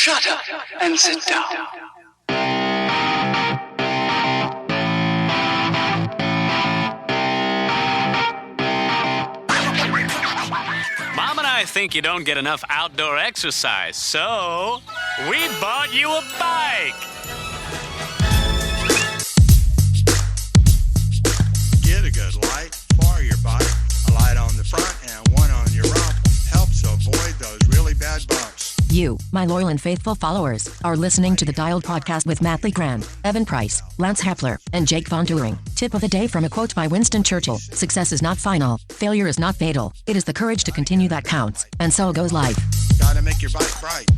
Shut up and sit down. Mom and I think you don't get enough outdoor exercise, so we bought you a bike. Get a good light for your bike. A light on the front and one on your rump helps avoid those really bad bumps. You, my loyal and faithful followers, are listening to the Dialed Podcast with Matt Legrand, Evan Price, Lance Hepler, and Jake Von During. Tip of the day from a quote by Winston Churchill: "Success is not final. Failure is not fatal. It is the courage to continue that counts." And so goes life. Gotta make your bike bright.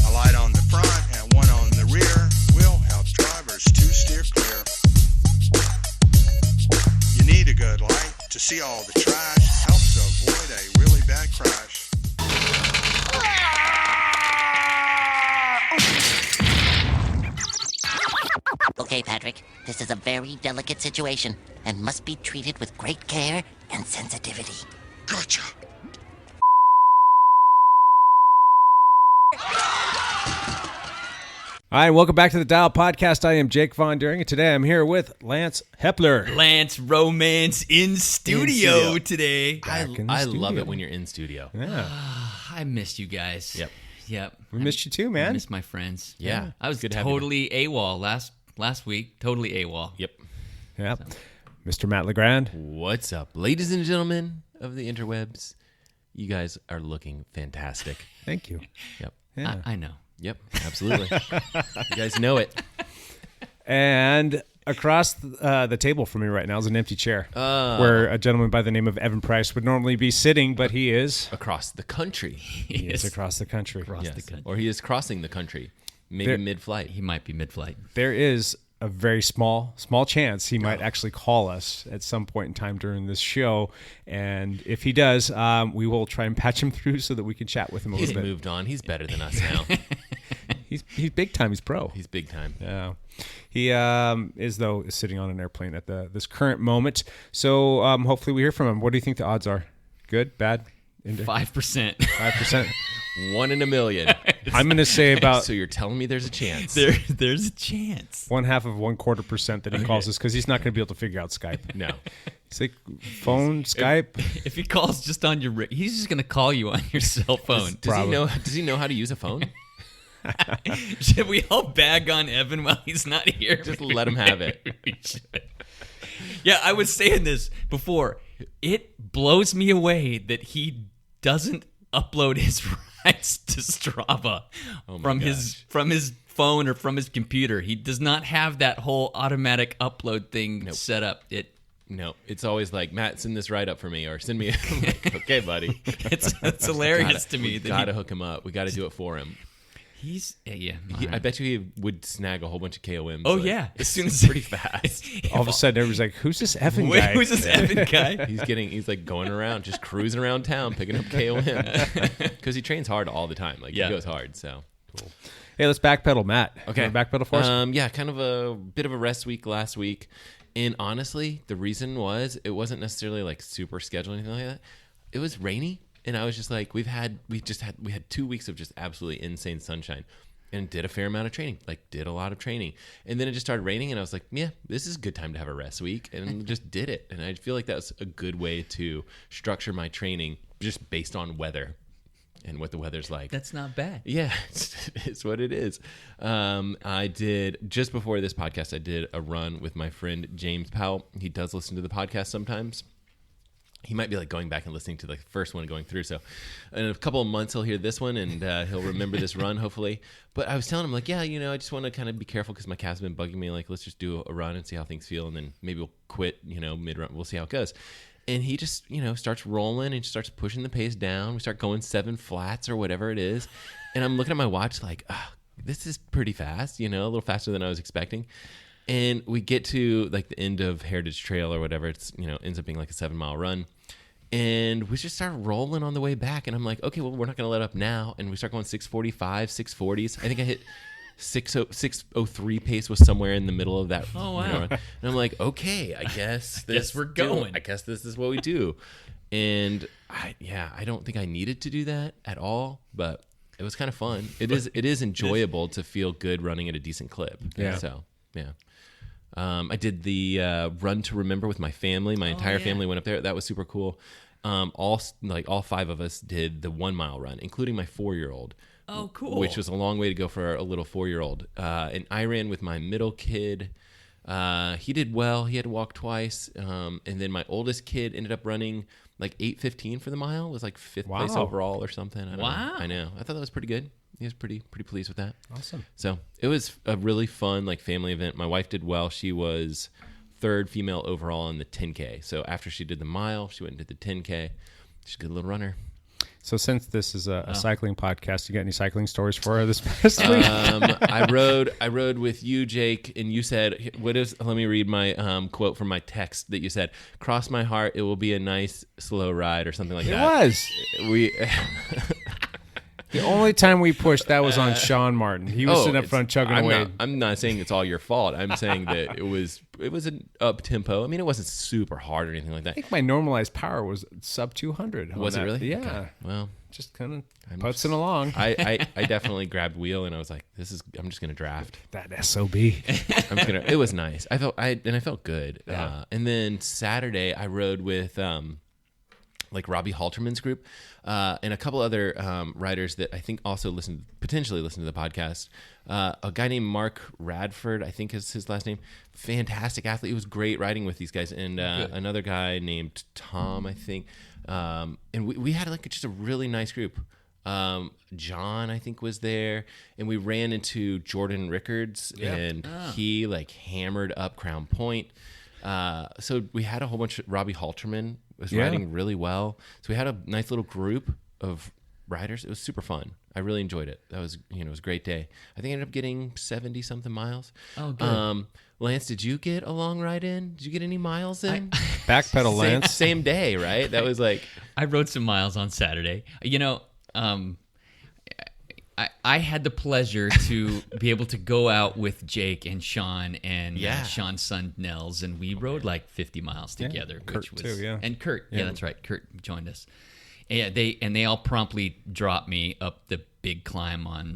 A light on the front and one on the rear will help drivers to steer clear. You need a good light to see all the trash. Helps avoid a really bad crash. Okay, Patrick, this is a very delicate situation and must be treated with great care and sensitivity. Gotcha. All right, welcome back to the Dial Podcast. I am Jake Von During, and today I'm here with Lance Hepler. Lance Romance in studio today. I love it when you're in studio. Yeah, I missed you guys. Yep. we missed you too, man. I missed my friends. Yeah. I was Good to have you. totally AWOL last week. Totally AWOL. Yep. Yeah, Mr. Matt Legrand. What's up, ladies and gentlemen of the interwebs? You guys are looking fantastic. Thank you. Yep. Yeah. I know. Yep. Absolutely. You guys know it. And across the table from me right now is an empty chair, where a gentleman by the name of Evan Price would normally be sitting, but he is Across the country. he is across the country. Yes. Or he is crossing the country, maybe mid-flight. He might be mid-flight. There is a very small chance he might actually call us at some point in time during this show, and if he does, we will try and patch him through so that we can chat with him a He's little bit. moved on. He's better than us now. He's big time. He's pro. He's big time. Yeah, he is sitting on an airplane at this current moment. So hopefully we hear from him. What do you think the odds are? Good, bad? 5%. 5%. 1 in a million. I'm going to say about So you're telling me there's a chance? There's a chance. 0.25% that he calls us, because he's not going to be able to figure out Skype. No. He's like, phone, Skype. If he calls just on your, he's just gonna call you on your cell phone. Does he know how to use a phone? Should we all bag on Evan while he's not here? Just let him have it. We should. Yeah, I was saying this before. It blows me away that he doesn't upload his rides to Strava from his phone or from his computer. He does not have that whole automatic upload thing set up. No, it's always like, Matt, send this ride up for me, or send me. I'm like, okay, buddy. It's hilarious to me. We gotta hook him up. We gotta do it for him. I bet you he would snag a whole bunch of KOMs. Oh like, yeah, as soon as pretty fast. All of a sudden, everybody's like, "Who's this Evan guy?" Who's this Evan guy? He's like going around, just cruising around town, picking up KOM because he trains hard all the time. Like he goes hard. So cool. Hey, let's backpedal, Matt. Okay, you wanna backpedal for us. Yeah, kind of a bit of a rest week last week, and honestly, the reason was it wasn't necessarily like super scheduled or anything like that. It was rainy, and I was just like, we had 2 weeks of just absolutely insane sunshine. And did a fair amount of training, did a lot of training. And then it just started raining, and I was like, yeah, this is a good time to have a rest week, and just did it. And I feel like that was a good way to structure my training just based on weather and what the weather's like. That's not bad. Yeah, it's what it is. I did, just before this podcast, I did a run with my friend James Powell. He does listen to the podcast sometimes. He might be like going back and listening to the first one going through. So in a couple of months, he'll hear this one and he'll remember this run, hopefully. But I was telling him, like, yeah, I just want to kind of be careful because my calves have been bugging me. Like, let's just do a run and see how things feel. And then maybe we'll quit, mid-run. We'll see how it goes. And he just, starts rolling and starts pushing the pace down. We start going 7 flats or whatever it is. And I'm looking at my watch like, this is pretty fast, a little faster than I was expecting. And we get to like the end of Heritage Trail or whatever. It's, ends up being like a 7-mile run. And we just start rolling on the way back. And I'm like, okay, well, we're not going to let up now. And we start going 6:45, 6:40s. I think I hit 6:03 pace was somewhere in the middle of that. Oh, wow. And I'm like, okay, I guess we're going. I guess this is what we do. And I don't think I needed to do that at all. But It was kind of fun. It is enjoyable to feel good running at a decent clip. Yeah. So, yeah. I did the Run to Remember with my family. My entire family went up there. That was super cool. All 5 of us did the 1 mile run, including my 4-year-old. Oh, cool. Which was a long way to go for a little 4-year-old. And I ran with my middle kid. He did well. He had to walk twice. And then my oldest kid ended up running like 8:15 for the mile. It was like 5th place overall or something. I don't know. I know. I thought that was pretty good. He was pretty pleased with that. Awesome. So it was a really fun like family event. My wife did well. She was 3rd female overall in the 10K. So after she did the mile, she went and did the 10K. She's a good little runner. So since this is a cycling podcast, you got any cycling stories for her this past week? I rode with you, Jake, and you said, let me read my quote from my text that you said, "Cross my heart, it will be a nice slow ride," or something like that. It was. The only time we pushed, that was on Sean Martin. He was sitting up front chugging away. I'm not saying it's all your fault. I'm saying that it was an up tempo. I mean, it wasn't super hard or anything like that. I think my normalized power was sub 200. Was it really? Yeah. Okay. Well, just kind of putzing along. I definitely grabbed wheel and I was like, I'm just gonna draft That SOB. It was nice. I felt good. Yeah. And then Saturday I rode with like Robbie Halterman's group and a couple other riders that I think also potentially listen to the podcast. A guy named Mark Radford, I think is his last name. Fantastic athlete. It was great riding with these guys. And another guy named Tom, I think. And we had like just a really nice group. John, I think, was there, and we ran into Jordan Rickards, and he like hammered up Crown Point. So we had a whole bunch of Robbie Halterman was riding really well. So we had a nice little group of riders. It was super fun. I really enjoyed it. That was, it was a great day. I think I ended up getting 70 something miles. Oh, good. Lance, did you get a long ride in? Did you get any miles in? Backpedal, Lance. Same day, right? That was like... I rode some miles on Saturday. I had the pleasure to be able to go out with Jake and Sean and Sean's son Nels, and we rode like 50 miles together. Kurt which was, too, yeah. And Kurt, yeah, that's right. Kurt joined us. Yeah, they all promptly dropped me up the big climb on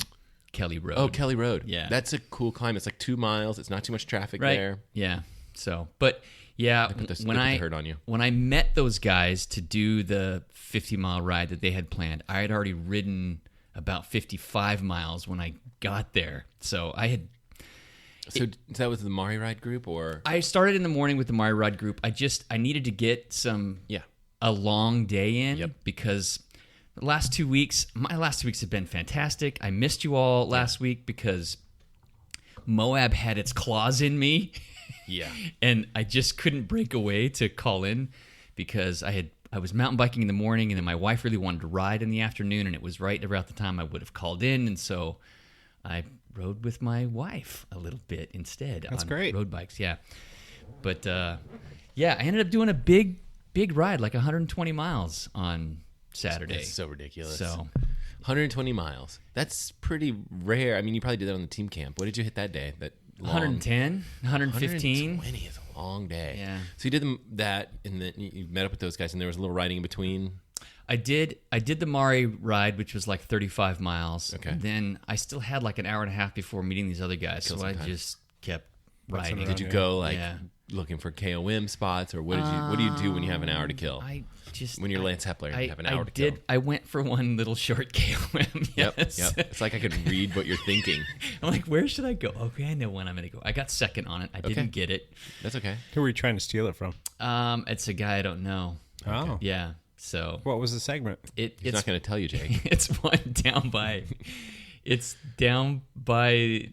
Kelly Road. Oh, Kelly Road. Yeah. That's a cool climb. It's like 2 miles. It's not too much traffic Right. there. Yeah. So, but yeah, They put the hurt on you. when I met those guys to do the 50-mile ride that they had planned, I had already ridden about 55 miles when I got there. So I had... So that was the Mari Ride group, or... I started in the morning with the Mari Ride group. I needed to get a long day in because my last 2 weeks have been fantastic. I missed you all last week because Moab had its claws in me. Yeah. And I just couldn't break away to call in because I was mountain biking in the morning, and then my wife really wanted to ride in the afternoon, and it was right about the time I would have called in, and so I rode with my wife a little bit instead. That's on great. Road bikes, yeah. But I ended up doing a big ride, like 120 miles on Saturday. That's so ridiculous. So 120 miles. That's pretty rare. I mean, you probably did that on the team camp. What did you hit that day? That long? 110, 115. 120 is a long day. Yeah. So you did that, and then you met up with those guys, and there was a little riding in between. I did the Mari ride, which was like 35 miles. Okay. And then I still had like an hour and a half before meeting these other guys, Kill so some I time. just kept riding. Did you go looking for KOM spots, or what do you do when you have an hour to kill? When you're Lance Hepler, and you have an hour to kill. I went for one little short KOM. Yes. Yep. It's like I could read what you're thinking. I'm like, where should I go? Okay, I know when I'm going to go. I got second on it. I didn't get it. That's okay. Who were you trying to steal it from? It's a guy I don't know. Oh. Yeah. So What was the segment? He's not going to tell you, Jake. It's one down by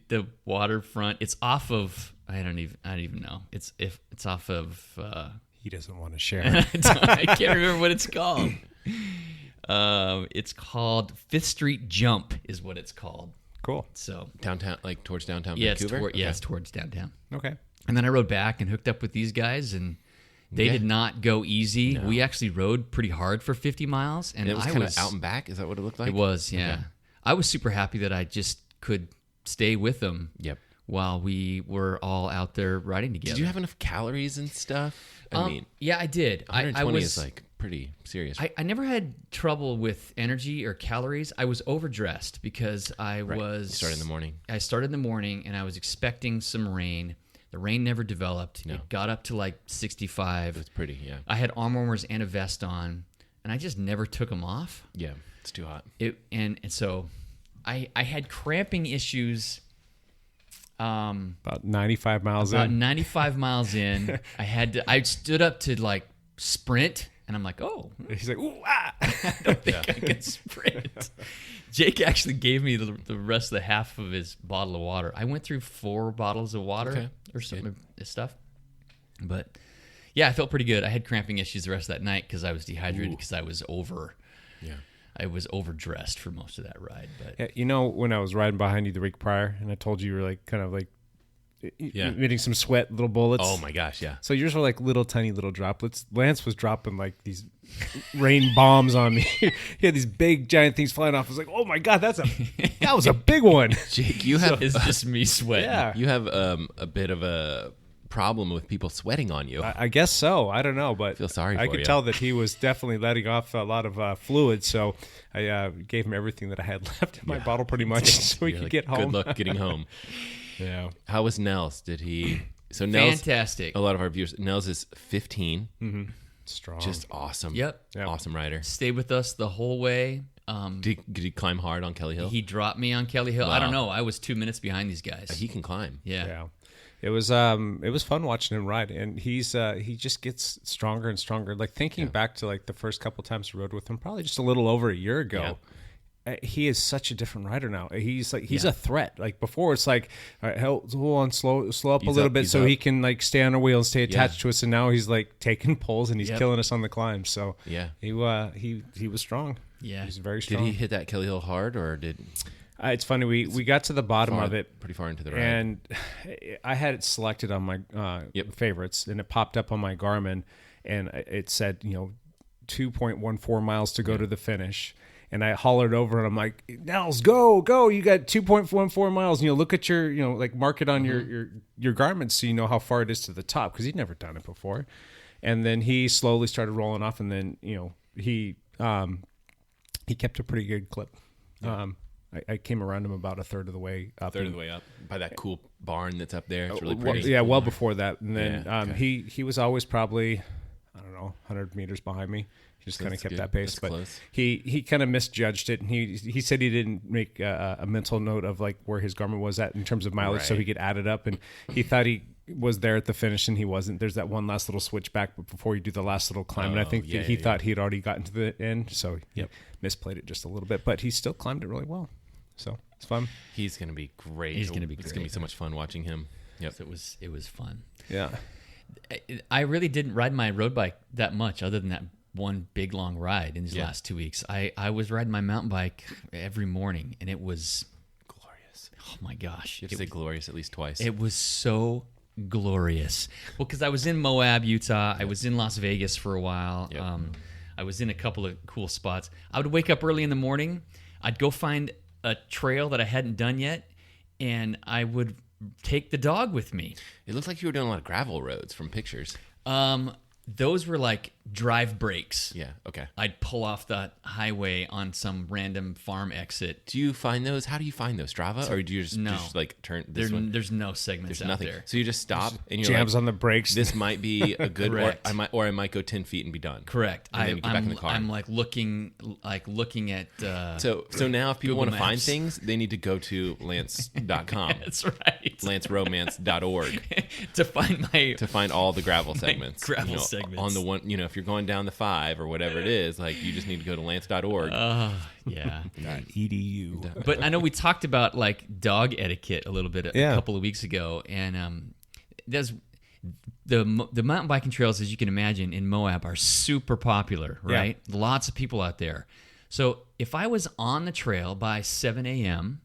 the waterfront. It's off of I don't even know. It's off of He doesn't want to share. I can't remember what it's called. It's called 5th Street Jump is what it's called. Cool. So Downtown, like towards downtown yeah, Vancouver? it's towards downtown. Okay. And then I rode back and hooked up with these guys, and they did not go easy. No. We actually rode pretty hard for 50 miles, and And it was I kind was of out and back? Is that what it looked like? It was, yeah. Okay. I was super happy that I just could stay with them. Yep. While we were all out there riding together. Did you have enough calories and stuff? I mean, yeah, I did. 120 is like pretty serious. I never had trouble with energy or calories. I was overdressed because You started in the morning. I started in the morning, and I was expecting some rain. The rain never developed. No. It got up to like 65. It's pretty, yeah. I had arm warmers and a vest on, and I just never took them off. Yeah, it's too hot. And so I had cramping issues. About 95 miles About in. 95 miles in, I stood up to like sprint, and I'm like, oh, He's like, ooh, ah. I don't think I can sprint. Jake actually gave me the rest of the half of his bottle of water. I went through 4 bottles of water or some stuff. But yeah, I felt pretty good. I had cramping issues the rest of that night because I was dehydrated because I was I was overdressed for most of that ride. But Yeah, you know, when I was riding behind you the week prior, and I told you were like kind of like emitting some sweat, little bullets. Oh my gosh, yeah. So yours were like little tiny little droplets. Lance was dropping like these rain bombs on me. He had these big giant things flying off. I was like, oh my god, that was a big one. Jake, you have it's just me sweating. Yeah, you have a bit of a problem with people sweating on you. I guess so. I don't know, but feel sorry I for could you. tell that he was definitely letting off a lot of fluid. So I gave him everything that I had left in my bottle, pretty much, so he You're could like, get home. Good luck getting home. Yeah. How was Nels? Did he? So Nels, Fantastic. a lot of our viewers. Nels is 15. Strong. Just awesome. Yep. Awesome rider. Stayed with us the whole way. Did he climb hard on Kelly Hill? He dropped me on Kelly Hill. Wow. I don't know. I was 2 minutes behind these guys. He can climb. Yeah. It was fun watching him ride, and he just gets stronger and stronger. Like thinking back to like the first couple times I rode with him, probably just a little over a year ago. He is such a different rider now. He's a threat. Like before, it's like, all right, hold on, slow up a little bit so he can like stay on the wheel and stay attached to us. And now he's like taking pulls and he's killing us on the climb. So he was strong. Yeah, he's very strong. Did he hit that Kelly Hill hard, or did? It's funny. We got to the bottom of it pretty far into the ride, and I had it selected on my favorites, and it popped up on my Garmin, and it said 2.14 miles to go to the finish. And I hollered over, and I'm like, Nels, go! You got 2.14 miles. And look at your, like mark it on your garments so you know how far it is to the top, because he'd never done it before. And then he slowly started rolling off, and then he kept a pretty good clip. Yeah. I came around him about a third of the way up. By that cool barn that's up there. It's really pretty. Well before that. And then okay. he was always probably, I don't know, 100 meters behind me. He just kind of kept that pace. That's but close. he kind of misjudged it. And he said he didn't make a mental note of like where his Garmin was at in terms of mileage so he could add it up. And he thought he was there at the finish, and he wasn't. There's that one last little switchback before you do the last little climb. And I think he thought he had already gotten to the end. So he misplayed it just a little bit. But he still climbed it really well. So it's fun. He's going to be great. He's going to be great. It's going to be so much fun watching him. Yep. So it was fun. Yeah. I really didn't ride my road bike that much other than that one big long ride in these last 2 weeks. I was riding my mountain bike every morning, and it was glorious. Oh my gosh. You have to say glorious at least twice. It was so glorious. Well, because I was in Moab, Utah. I was in Las Vegas for a while. Yep. I was in a couple of cool spots. I would wake up early in the morning. I'd go find a trail that I hadn't done yet, and I would take the dog with me. It looked like you were doing a lot of gravel roads from pictures. Those were like drive breaks. Yeah, okay. I'd pull off the highway on some random farm exit. Do you find those? How do you find those? Strava? Or do you just like turn this one? There's no segments There's out nothing. there. So you just stop and you're Jams like, on the brakes. This might be a good Correct. or I might go 10 feet and be done. Correct. And then get back in the car. I'm like looking at So now if people Google want to find Maps. things, they need to go to lance.com. That's right. lanceromance.org to find all the gravel segments. gravel segments. On the one, if you're going down the 5 or whatever it is, like you just need to go to lance.org. Yeah. .edu. But I know we talked about like dog etiquette a little bit a couple of weeks ago, and there's the mountain biking trails, as you can imagine, in Moab are super popular, right? Yeah. Lots of people out there. So if I was on the trail by 7 a.m.,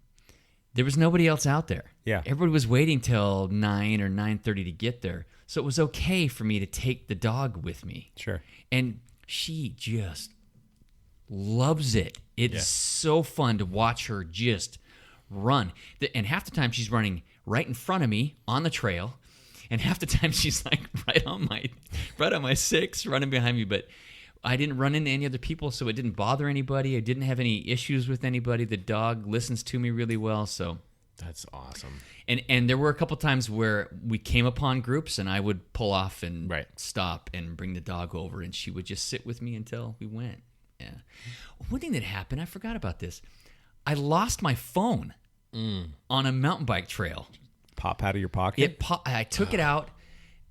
there was nobody else out there. Yeah. Everybody was waiting till 9 or 9:30 to get there. So it was okay for me to take the dog with me. Sure. And she just loves it. It's so fun to watch her just run. And half the time she's running right in front of me on the trail, and half the time she's like right on my 6 running behind me. But I didn't run into any other people, so it didn't bother anybody. I didn't have any issues with anybody. The dog listens to me really well, so That's awesome. And there were a couple times where we came upon groups, and I would pull off and stop and bring the dog over, and she would just sit with me until we went. Yeah. One thing that happened, I forgot about this. I lost my phone on a mountain bike trail. Pop out of your pocket? I took it out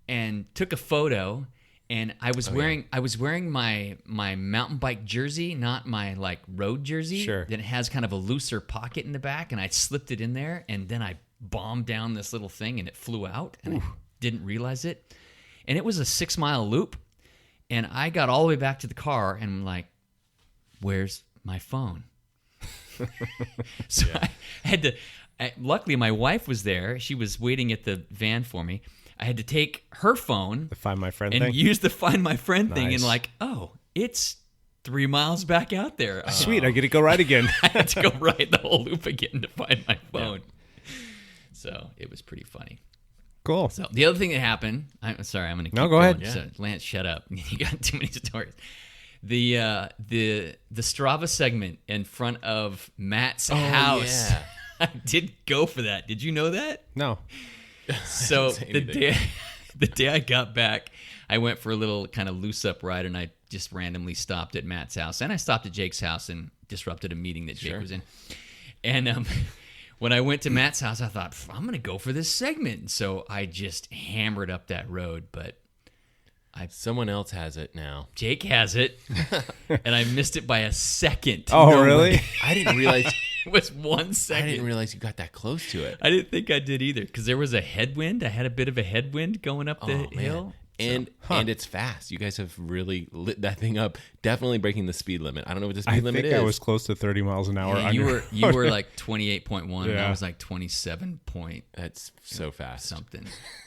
and took a photo. And I was wearing my mountain bike jersey, not my like road jersey. Sure. Then it has kind of a looser pocket in the back, and I slipped it in there, and then I bombed down this little thing, and it flew out, and I didn't realize it. And it was a 6-mile loop, and I got all the way back to the car, and I'm like, "Where's my phone?" So I had to. Luckily, my wife was there. She was waiting at the van for me. I had to take her phone, the Find My Friend and thing? use the Find My Friend thing, Nice. and like, oh, it's 3 miles back out there. Sweet, I get to go right again. I had to go ride the whole loop again to find my phone. So it was pretty funny. Cool. So the other thing that happened, I'm sorry, I'm going to keep No, go ahead. going. So, Lance, shut up. You got too many stories. The Strava segment in front of Matt's house. yeah. I did go for that. Did you know that? No. So say the anything. day I got back, I went for a little kind of loose up ride, and I just randomly stopped at Matt's house, and I stopped at Jake's house and disrupted a meeting that Jake was in. And when I went to Matt's house, I thought, I'm going to go for this segment. So I just hammered up that road, but Someone else has it now. Jake has it, and I missed it by a second. Oh, really? way. I didn't realize. It was 1 I second. didn't realize you got that close to it. I didn't think I did either, because there was a headwind. I had a bit of a headwind going up the hill. And it's fast. You guys have really lit that thing up. Definitely breaking the speed limit. I don't know what the speed I limit think is. I was close to 30 miles an hour. Yeah, you were like 28.1, and I Yeah. was like 27 point That's so fast. something.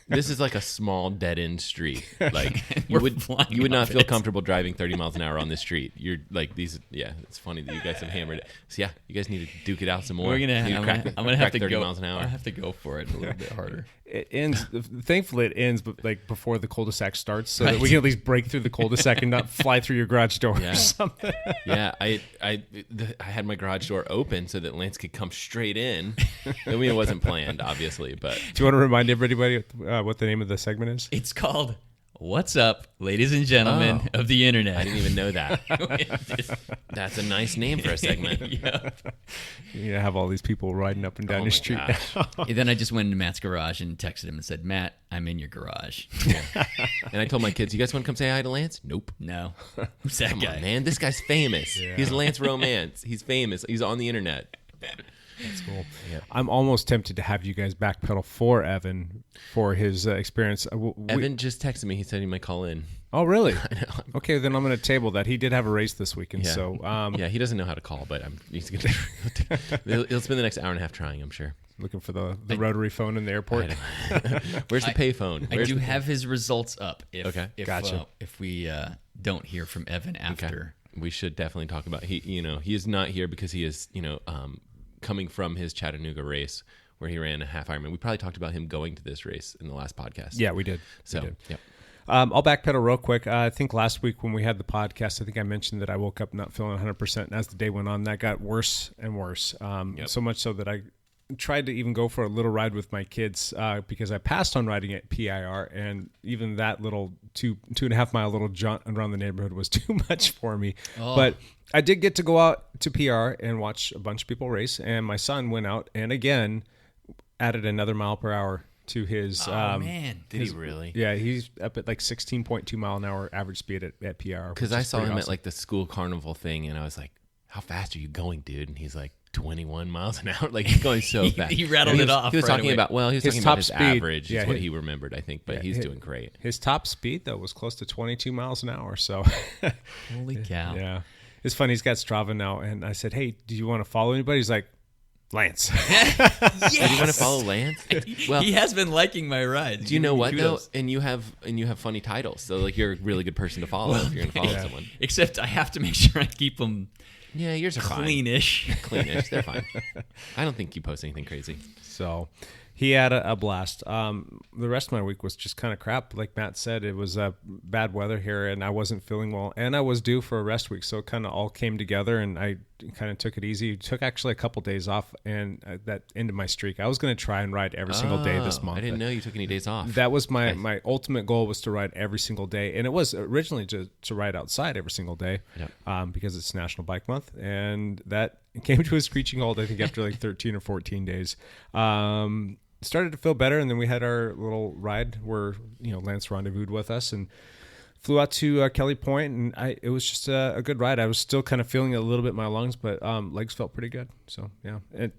This is like a small dead end street. Like We're you would flying not off feel it. comfortable driving 30 miles an hour on this street. You're like these. Yeah, it's funny that you guys have hammered it. So yeah, you guys need to duke it out some more. I'm You need to gonna crack have to 30 go. miles an hour. I have to go for it a little bit harder. It ends. Thankfully, it ends, but like before the cul-de-sac starts, so that Right. we can at least break through the cul-de-sac and not fly through your garage door Yeah. or something. Yeah, I had my garage door open so that Lance could come straight in. I mean, it wasn't planned, obviously, but Do you want to remind everybody what the name of the segment is? It's called "What's Up, Ladies and Gentlemen of the Internet." I didn't even know that. That's a nice name for a segment. Yeah. You have all these people riding up and down Oh your my street. gosh. And then I just went into Matt's garage and texted him and said, "Matt, I'm in your garage." And I told my kids, "You guys want to come say hi to Lance?" Nope. No, who's that Come guy? on, man. This guy's famous. He's Lance Romance. He's famous. He's on the internet. That's cool. I'm almost tempted to have you guys backpedal for Evan for his experience. Evan just texted me. He said he might call in. Oh, really? Okay, then I'm going to table that. He did have a race this weekend, Yeah. so Yeah, he doesn't know how to call, but he's gonna. He'll spend the next hour and a half trying. I'm sure. looking for the rotary phone in the airport. Where's the payphone? I do have his results up. Okay. Gotcha. If we don't hear from Evan after. We should definitely talk about he is not here because he is coming from his Chattanooga race where he ran a half Ironman. We probably talked about him going to this race in the last podcast. Yeah, we did. So, We did. yep. I'll backpedal real quick. I think last week when we had the podcast, I think I mentioned that I woke up not feeling 100%. And as the day went on, that got worse and worse. So much so that I tried to even go for a little ride with my kids because I passed on riding at PIR, and even that little 2.5 mile little jaunt around the neighborhood was too much for me. But I did get to go out to PR and watch a bunch of people race, and my son went out and again added another mile per hour to his. Man. Did he really? Yeah, he's up at like 16.2 mile an hour average speed at PR. Because I saw him at like the school carnival thing, and I was like, "How fast are you going, dude?" And he's like 21 miles an hour. Like he's going so fast. He rattled And it off He was right talking away. about His talking top about his speed, average yeah, is what his- he remembered, I think, but he's doing great. His top speed though was close to 22 miles an hour. So Holy cow. yeah, it's funny. He's got Strava now, and I said, "Hey, do you want to follow anybody?" He's like, "Lance." Do you want to follow Lance? Well, He has been liking my rides. do you know what though? Kudos. And you have funny titles, so like you're a really good person to follow if you're gonna follow someone. Except I have to make sure I keep them Yeah, yours are fine. cleanish. Cleanish, they're fine. I don't think you post anything crazy. So, He had a blast. The rest of my week was just kind of crap. Like Matt said, it was bad weather here, and I wasn't feeling well, and I was due for a rest week, so it kind of all came together, and I kind of took it easy. Took actually a couple days off, and that ended my streak. I was going to try and ride every single day this month. I didn't know you took any days off. That was my ultimate goal, was to ride every single day, and it was originally to ride outside every single day, because it's National Bike Month, and that came to a screeching halt, I think, after like 13 or 14 days. Started to feel better, and then we had our little ride where Lance rendezvoused with us and flew out to Kelly Point, and it was just a good ride. I was still kind of feeling a little bit in my lungs, but legs felt pretty good. So yeah, and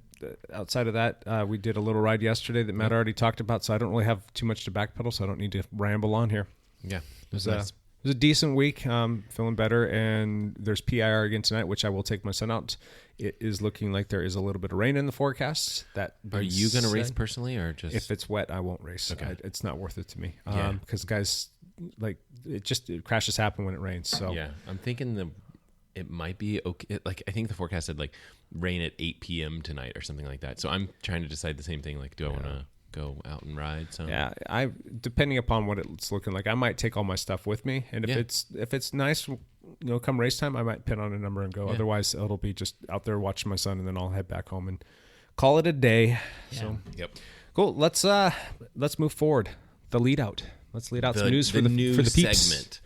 outside of that, we did a little ride yesterday that Matt already talked about, so I don't really have too much to backpedal, so I don't need to ramble on here. Yeah, it was a decent week. Feeling better, and there's PIR again tonight, which I will take my son out. It is looking like there is a little bit of rain in the forecast. Are you going to race personally, or just if it's wet, I won't race. Okay. It's not worth it to me. Yeah. Because guys, like crashes happen when it rains. So yeah, I'm thinking it might be okay. Like I think the forecast said like rain at 8 p.m. tonight or something like that. So I'm trying to decide the same thing. Like, do I want to go out and ride? So yeah, depending upon what it's looking like, I might take all my stuff with me, and if it's nice, come race time, I might pin on a number and go. Yeah. Otherwise, it'll be just out there watching my son, and then I'll head back home and call it a day. Yeah. So cool. Let's move forward. The lead out. Let's lead out some news for the peeps. Segment.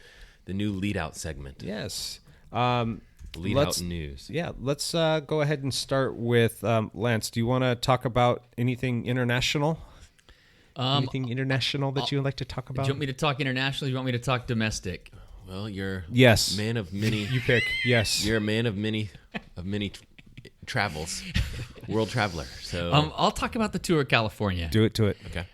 The new lead out segment. Yes. Lead out news. Yeah, let's go ahead and start with Lance. Do you want to talk about anything international? Anything international that you would like to talk about? Do you want me to talk international? Or do you want me to talk domestic? Well, you're yes, man of many. You pick. Yes, you're a man of many travels, world traveler. So I'll talk about the Tour of California. Do it to it. Okay.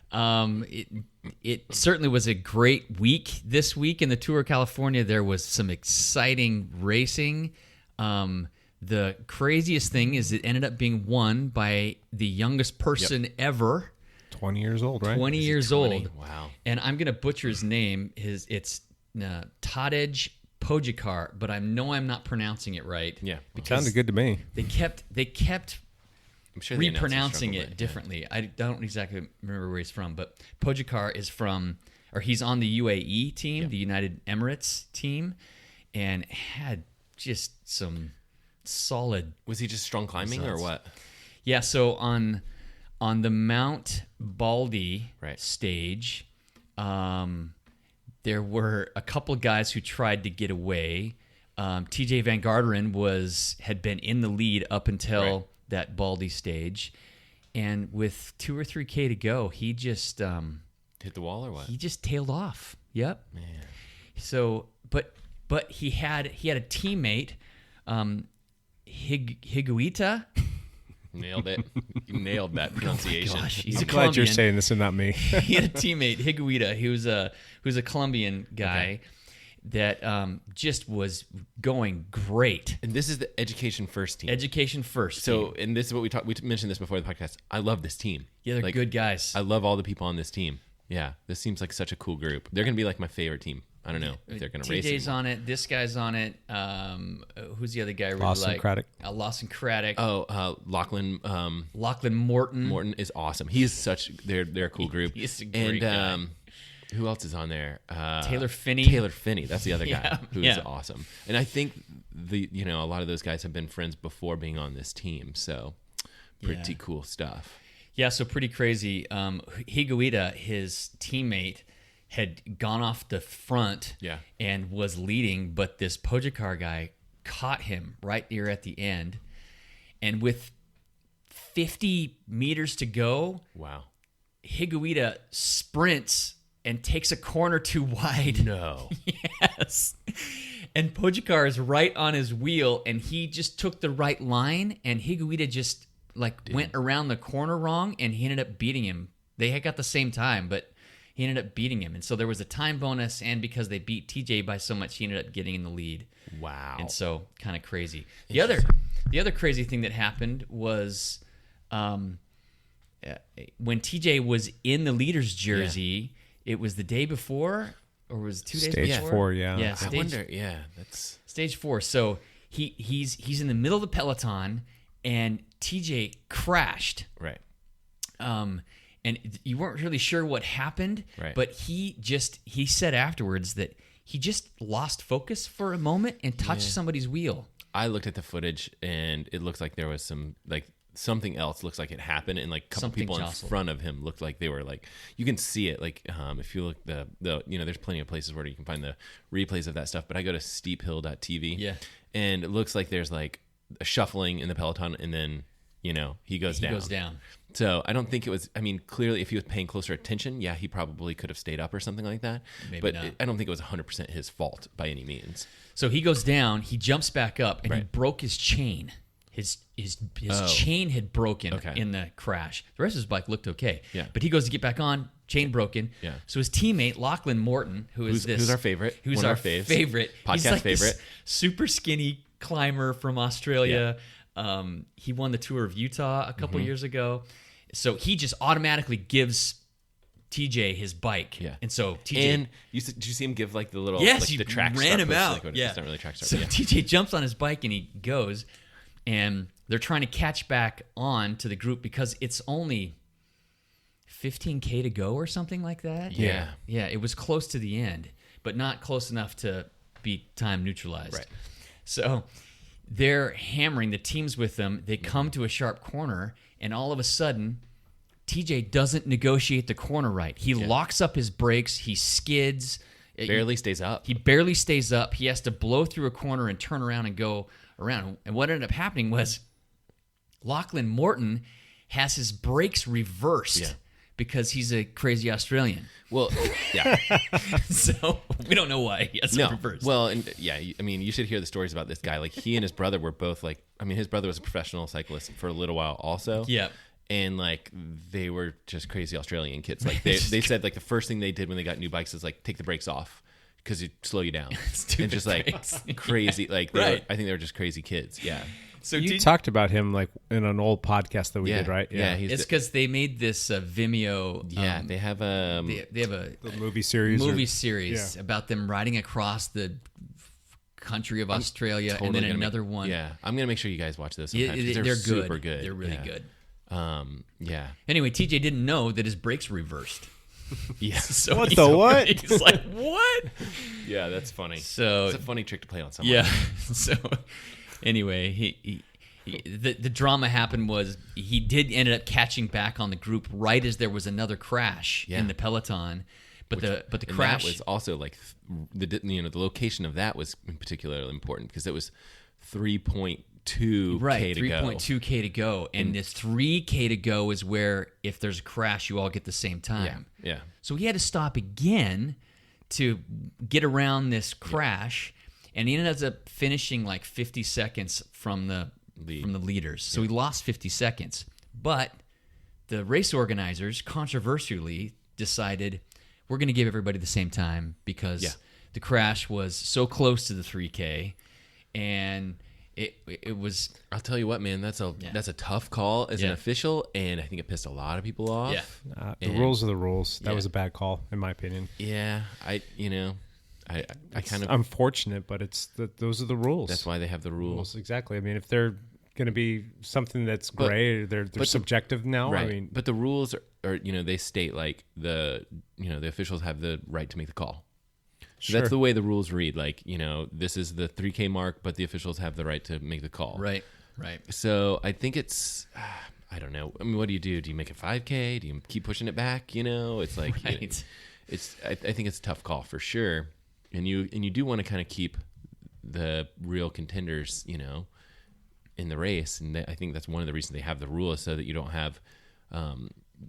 It certainly was a great week this week in the Tour of California. There was some exciting racing. The craziest thing is it ended up being won by the youngest person ever. 20 years old, right? 20 years old. Wow. And I'm going to butcher his name. It's Tadej Pogačar, but I know I'm not pronouncing it right. Yeah. It sounded good to me. They kept I'm sure repronouncing it differently. I don't exactly remember where he's from, but Pogačar is he's on the UAE team, the United Emirates team, and had just some solid. Was he just strong climbing results. Or what? Yeah, so on the Mount Baldy right. stage, there were a couple of guys who tried to get away. TJ Van Garderen had been in the lead up until that Baldy stage, and with 2 or 3K to go, he just hit the wall or what? He just tailed off. Yep. Man. So, but he had a teammate, Higuita. Nailed it. You nailed that pronunciation. Oh gosh, he's I'm glad you're saying this and not me. He had a teammate, Higuita, who's a Colombian guy that just was going great. And this is the Education First team. Education First. So, team. and this is what we mentioned this before the podcast. I love this team. Yeah, they're good guys. I love all the people on this team. Yeah, this seems like such a cool group. They're going to be like my favorite team. I don't know if they're going to race. TJ's on it. This guy's on it. Who's the other guy? I really like? Craddock. Lawson Craddock. Oh, Lachlan. Lachlan Morton. Morton is awesome. He is such. They're a cool group. He's a great guy. Who else is on there? Taylor Finney. Taylor Finney. That's the other guy Yeah, who's awesome. And I think a lot of those guys have been friends before being on this team. So pretty cool stuff. Yeah, so pretty crazy. Higuita, his teammate, had gone off the front and was leading, but this Pogačar guy caught him right there at the end. And with 50 meters to go, Higuita sprints and takes a corner too wide. No. Yes. And Pogačar is right on his wheel, and he just took the right line, and Higuita just went around the corner wrong, and he ended up beating him. They had got the same time, but he ended up beating him. And so there was a time bonus, and because they beat TJ by so much, he ended up getting in the lead. Wow. And so kind of crazy. The other crazy thing that happened was when TJ was in the leader's jersey, it was the day before, or was it 2 days before? Stage 4, yeah. Yeah, I wonder, that's... Stage 4. So he's in the middle of the peloton, and TJ crashed. Right. and you weren't really sure what happened. Right. But he said afterwards that he just lost focus for a moment and touched somebody's wheel. I looked at the footage, and it looks like there was some something else looks like it happened, and like a couple Something people jostled. in front of him looked like they were like, you can see it, like if you look the there's plenty of places where you can find the replays of that stuff, but I go to steephill.tv and it looks like there's like a shuffling in the peloton, and then he goes down. So I don't think it was, I mean, clearly if he was paying closer attention, he probably could have stayed up or something like that. Maybe not. I don't think it was 100% his fault by any means. So he goes down, he jumps back up, and he broke his chain. His chain had broken in the crash. The rest of his bike looked okay. Yeah. But he goes to get back on, chain broken. Yeah. So his teammate, Lachlan Morton, who's our favorite, who's one of our our faves. favorite, Podcast he's like favorite. this super skinny climber from Australia. He won the Tour of Utah a couple years ago. So he just automatically gives TJ his bike. Yeah. And so TJ... And did you see him give like the little... Yes, like he the track ran star him push, out. Like, Yeah. It's not really track star. So but TJ jumps on his bike and he goes, and they're trying to catch back on to the group because it's only 15K to go or something like that. Yeah. Yeah, it was close to the end, but not close enough to be time neutralized. Right. So they're hammering the teams with them. They come to a sharp corner, and all of a sudden, TJ doesn't negotiate the corner right. He locks up his brakes. He skids. barely stays up. He barely stays up. He has to blow through a corner and turn around and go around. And what ended up happening was Lachlan Morton has his brakes reversed because he's a crazy Australian. Well, yeah. So we don't know why he has it reversed. Well, and I mean, you should hear the stories about this guy. Like, he and his brother were both like, I mean, his brother was a professional cyclist for a little while also. Yeah. And like, they were just crazy Australian kids. Like, they said like the first thing they did when they got new bikes is like take the brakes off because it slow you down. And just like crazy, like I think they were just crazy kids. Yeah. So you talked about him like in an old podcast that we did, right? Yeah. It's because they made this Vimeo. They have they have a the movie series. about them riding across the country of Australia, and then another one. Yeah, I'm gonna make sure you guys watch this. Sometimes, 'cause They're good. super good. They're really good. Yeah. Anyway, TJ didn't know that his brakes were reversed. Yeah. So What the what? He's like, what? Yeah, that's funny. So it's a funny trick to play on someone. yeah. So anyway, the drama happened was he did end up catching back on the group right as there was another crash in the peloton. But the And crash that was also like the location of that was particularly important because it was 3.2 K to go. 3.2K to go. And this 3K to go is where if there's a crash, you all get the same time. Yeah. So he had to stop again to get around this crash, and he ended up finishing like 50 seconds from the leaders. So he lost 50 seconds. But the race organizers controversially decided we're going to give everybody the same time because the crash was so close to the 3K, and it was. I'll tell you what, man, that's a tough call as an official, and I think it pissed a lot of people off. Yeah. The rules are the rules. That was a bad call, in my opinion. Yeah, I kind of unfortunate, but those are the rules. That's why they have the rules. Exactly. I mean, if they're going to be something that's gray, they're subjective now. Right. I mean, but the rules are they state like the officials have the right to make the call. So that's the way the rules read. Like, this is the 3K mark, but the officials have the right to make the call. Right. So I think it's, I don't know. I mean, what do you do? Do you make it 5K? Do you keep pushing it back? It's like, Right. I think it's a tough call for sure. And you do want to kind of keep the real contenders, in the race. And I think that's one of the reasons they have the rules so that you don't have,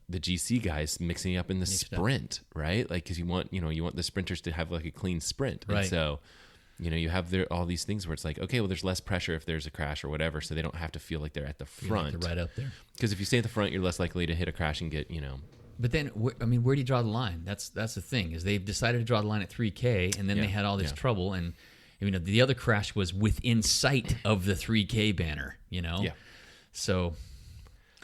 the GC guys mixing up in the sprint, right? Like, because you want the sprinters to have like a clean sprint, right? And so, you have all these things where it's like, okay, well, there's less pressure if there's a crash or whatever, so they don't have to feel like they're at the front, They're right up there. Because if you stay at the front, you're less likely to hit a crash and get, But then, I mean, where do you draw the line? That's the thing is they've decided to draw the line at 3K, and then they had all this trouble, and the other crash was within sight of the 3K banner, Yeah. So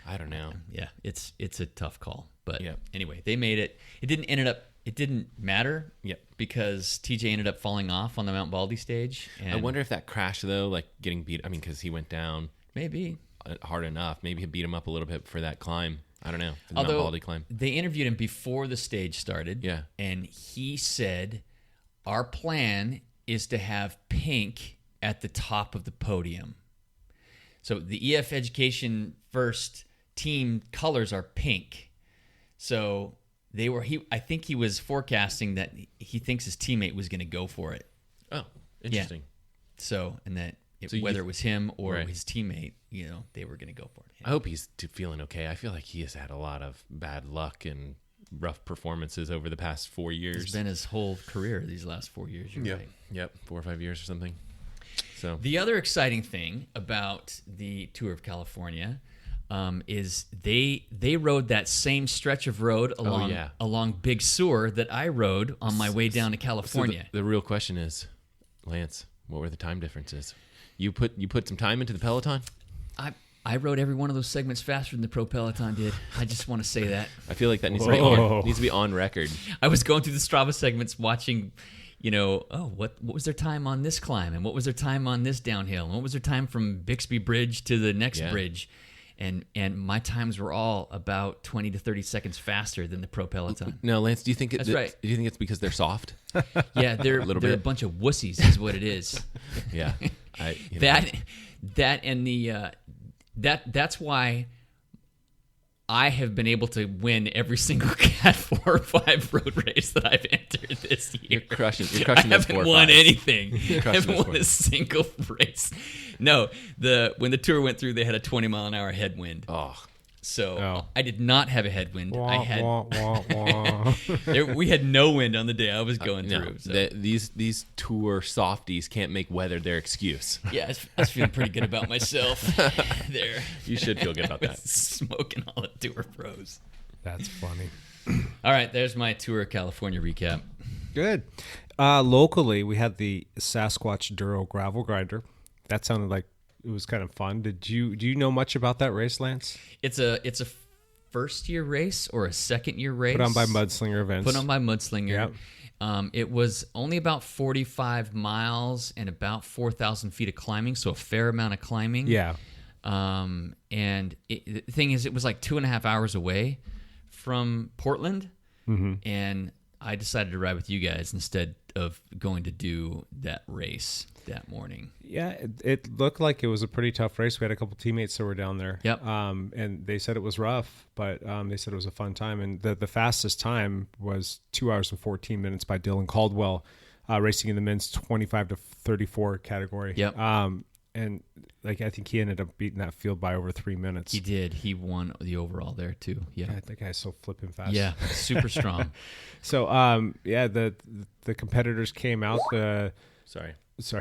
I don't know. Yeah, it's a tough call, but Yeah. anyway, they made it. It didn't matter. Yep. Because TJ ended up falling off on the Mount Baldy stage. And I wonder if that crash though, like getting beat. I mean, because he went down maybe hard enough, maybe he beat him up a little bit for that climb. I don't know. The Although Mount Baldy climb. they interviewed him before the stage started. Yeah. And he said, our plan is to have pink at the top of the podium. So the EF Education First team colors are pink. So I think he was forecasting that he thinks his teammate was going to go for it. Oh, interesting. Yeah. So, and that So whether it was him or Right. his teammate, they were going to go for it. I hope he's feeling okay. I feel like he has had a lot of bad luck and rough performances over the past 4 years. It's been his whole career these last 4 years. You're right. Yep, 4 or 5 years or something. So The other exciting thing about the Tour of California is they rode that same stretch of road along Big Sur that I rode on my way down to California. So the real question is, Lance, what were the time differences? You put some time into the Peloton? I rode every one of those segments faster than the Pro Peloton did. I just want to say that. I feel like that needs to be on record. I was going through the Strava segments watching, what was their time on this climb and what was their time on this downhill and what was their time from Bixby Bridge to the next bridge. And my times were all about 20 to 30 seconds faster than the Pro Peloton. No, Lance, do you think That's right. Do you think it's because they're soft? Yeah, they're a bunch of wussies is what it is. Yeah. That's why I have been able to win every single Cat 4 or 5 road race that I've entered this year. You're crushing I those 4 haven't or won 5s. anything. I crushing haven't those won a single race. No, when the tour went through, they had a 20-mile-an-hour headwind. Oh. So I did not have a headwind. Wah, I had wah, wah, wah. we had no wind on the day I was going No, through. So. these tour softies can't make weather their excuse. Yeah, I was feeling pretty good about myself there. You should feel good about that. Smoking all the tour pros. That's funny. All right, there's my Tour of California recap. Good. Locally, we had the Sasquatch Duro gravel grinder. That sounded like it was kind of fun. Do you know much about that race, Lance? It's a first year race or a second year race. Put on by Mudslinger Events. Put on by Mudslinger. Yep. It was only about 45 miles and about 4,000 feet of climbing, so a fair amount of climbing. Yeah. And the thing is, it was like 2.5 hours away from Portland, and I decided to ride with you guys instead of going to do that race that morning. Yeah, it looked like it was a pretty tough race. We had a couple teammates that were down there. Yep. And they said it was rough, but they said it was a fun time. And the fastest time was 2 hours and 14 minutes by Dylan Caldwell, racing in the men's 25 to 34 category. Yep. And I think he ended up beating that field by over 3 minutes. He did. He won the overall there too. Yeah. God, that guy's so flipping fast. Yeah, super strong. So, the competitors came out. Sorry. Let's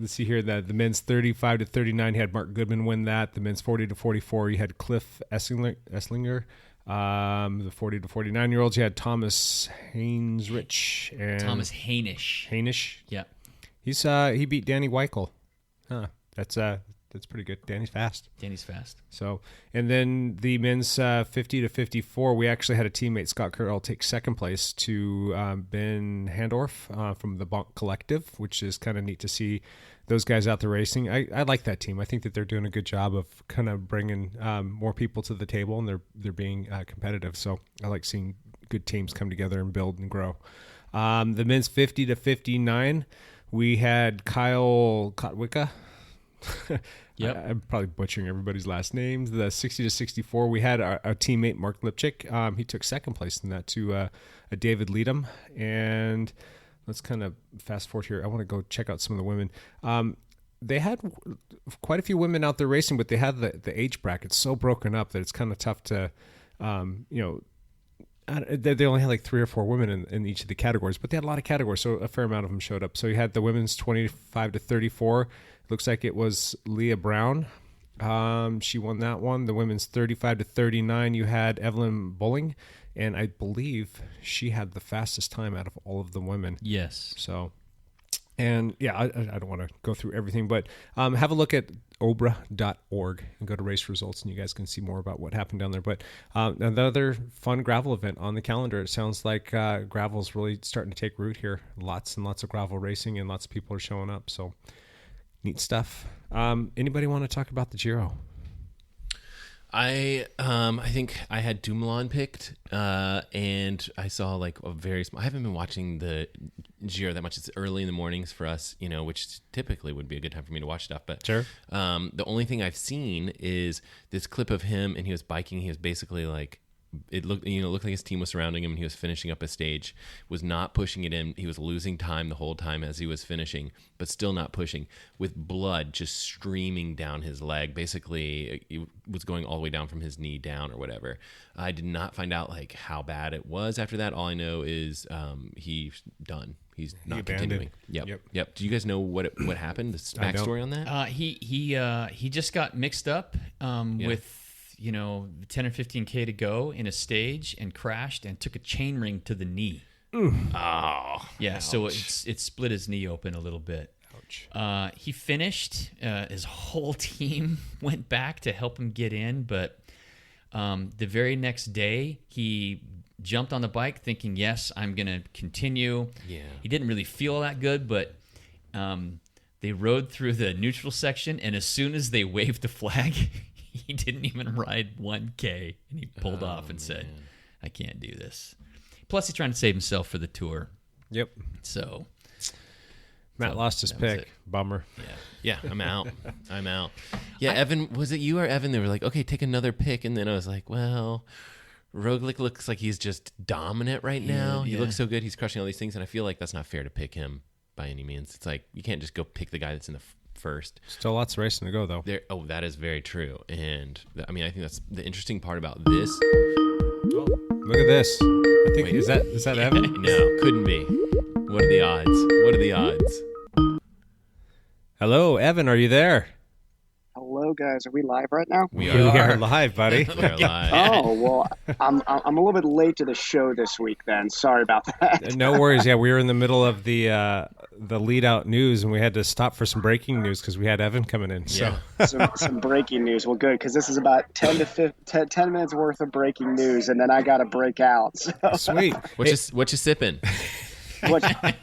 see here. The men's 35 to 39, you had Mark Goodman win that. The men's 40 to 44, you had Cliff Esslinger. The 40 to 49-year-olds, you had Thomas Hainesrich and Thomas Hainish. Yeah. He beat Danny Weichel. Huh. That's pretty good. Danny's fast. So, and then the men's 50 to 54, we actually had a teammate, Scott Curl, take second place to Ben Handorf from the Bonk Collective, which is kind of neat to see those guys out there racing. I like that team. I think that they're doing a good job of kind of bringing more people to the table, and they're being competitive. So I like seeing good teams come together and build and grow. The men's 50 to 59, we had Kyle Kotwicka. Yep. I'm probably butchering everybody's last names. The 60 to 64, we had our teammate Mark Lipchick. He took second place in that to a David Leadham. And let's kind of fast forward here. I want to go check out some of the women. They had quite a few women out there racing, but they had the age bracket so broken up that it's kind of tough to, they only had like 3 or 4 women in each of the categories, but they had a lot of categories, so a fair amount of them showed up. So you had the women's 25 to 34. Looks like it was Leah Brown. She won that one. The women's 35 to 39, you had Evelyn Bowling, and I believe she had the fastest time out of all of the women. Yes. So, and yeah, I don't want to go through everything, but have a look at obra.org and go to race results, and you guys can see more about what happened down there. But another fun gravel event on the calendar. It sounds like gravel's really starting to take root here. Lots and lots of gravel racing, and lots of people are showing up. So neat stuff. Anybody want to talk about the Giro? I think I had Dumoulin picked, and I saw like a very small. I haven't been watching the Giro that much. It's early in the mornings for us, which typically would be a good time for me to watch stuff. But Sure. The only thing I've seen is this clip of him, and he was biking. He was basically like. It looked like his team was surrounding him and he was finishing up a stage, was not pushing it in. He was losing time the whole time as he was finishing, but still not pushing, with blood just streaming down his leg. Basically, it was going all the way down from his knee down or whatever. I did not find out like how bad it was after that. All I know is he's done. He's not continuing. Yep. Do you guys know what happened? The backstory on that? He just got mixed up with 10 or 15K to go in a stage and crashed and took a chain ring to the knee. Oh. Yeah, Ouch. so it split his knee open a little bit. Ouch. He finished. His whole team went back to help him get in, but the very next day, he jumped on the bike thinking, yes, I'm going to continue. Yeah. He didn't really feel that good, but they rode through the neutral section, and as soon as they waved the flag, he didn't even ride 1K, and he pulled off and said, I can't do this. Plus, he's trying to save himself for the tour. Yep. So Matt lost his that was pick. it. Bummer. Yeah, I'm out. Yeah, Evan, was it you or Evan? They were like, okay, take another pick. And then I was like, well, Roglic looks like he's just dominant right now. He looks so good. He's crushing all these things. And I feel like that's not fair to pick him by any means. It's like, you can't just go pick the guy that's in the first. Still lots of racing to go, though. That is very true. And I think that's the interesting part about this. Look at this. I think, Wait. is that Evan? No, couldn't be. What are the odds? Hello, Evan, are you there? Hello, guys. Are we live right now? We are live, buddy. We are live. Oh, well, I'm a little bit late to the show this week then. Sorry about that. No worries. Yeah, we were in the middle of the Leadout news, and we had to stop for some breaking news because we had Evan coming in. So Some breaking news. Well, good, because this is about 10 minutes worth of breaking news, and then I got to break out. So. Sweet. What you sipping?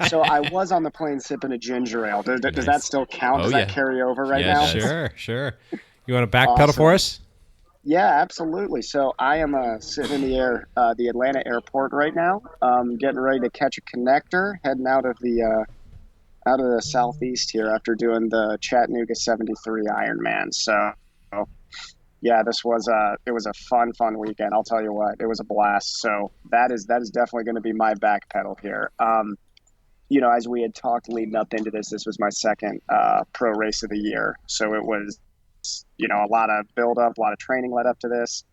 So I was on the plane sipping a ginger ale. Does that still count? Does that carry over right Yeah, now? it does. Sure. You want to backpedal for us? Yeah, absolutely. So I am sitting in the air, the Atlanta airport right now, getting ready to catch a connector, heading out of the southeast here after doing the Chattanooga 73 Ironman. So, yeah, it was a fun weekend. I'll tell you what, it was a blast. So that is definitely going to be my backpedal here. As we had talked leading up into this was my second pro race of the year. So it was, a lot of build up, a lot of training led up to this.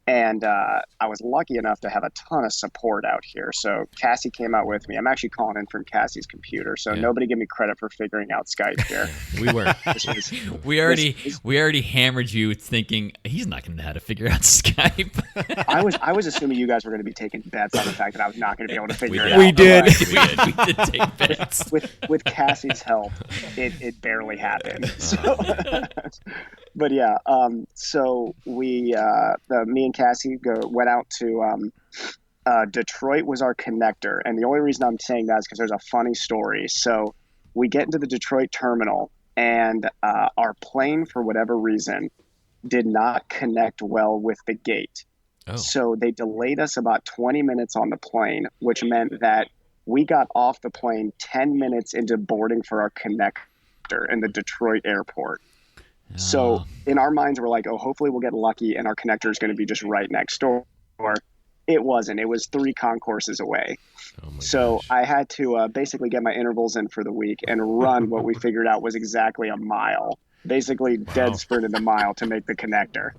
And I was lucky enough to have a ton of support out here. So Cassie came out with me. I'm actually calling in from Cassie's computer. So nobody give me credit for figuring out Skype here. We were. We already hammered you thinking he's not going to know how to figure out Skype. I was assuming you guys were going to be taking bets on the fact that I was not going to be able to figure it out. We did. we did take bets. With Cassie's help, it barely happened. So, but yeah, so we me and Cassie went out to Detroit was our connector, and the only reason I'm saying that is because there's a funny story. So we get into the Detroit terminal, and our plane, for whatever reason, did not connect well with the gate. Oh. So they delayed us about 20 minutes on the plane, which meant that we got off the plane 10 minutes into boarding for our connector in the Detroit airport. So in our minds, we're like, oh, hopefully we'll get lucky and our connector is going to be just right next door. It wasn't. It was 3 concourses away. So I had to basically get my intervals in for the week and run what we figured out was exactly a mile. Basically dead sprinted a mile to make the connector.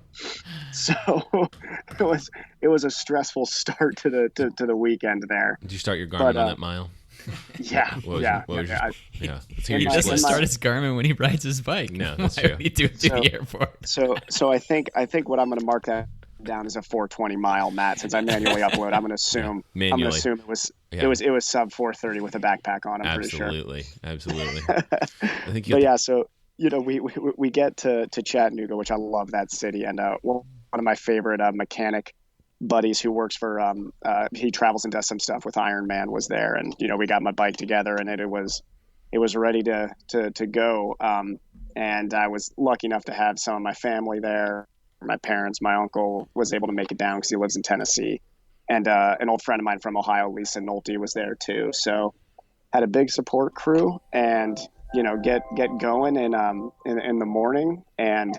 So it was a stressful start to the weekend there. Did you start your Garmin on that mile? Yeah. Yeah. He doesn't start his Garmin when he rides his bike. No, that's Why true. would he do it to the airport? So I think what I'm going to mark that down as a 420 mile, Matt. Since I manually upload, I'm going to assume it was sub 430 with a backpack on. I'm pretty sure. Absolutely. I think. But yeah, so we get to Chattanooga, which I love that city, and one of my favorite mechanic buddies who works for he travels and does some stuff with Ironman was there, and we got my bike together, and it was ready to go, and I was lucky enough to have some of my family there, my parents. My uncle was able to make it down because he lives in Tennessee. And an old friend of mine from Ohio, Lisa Nolte, was there too. So had a big support crew and, get going in the morning. And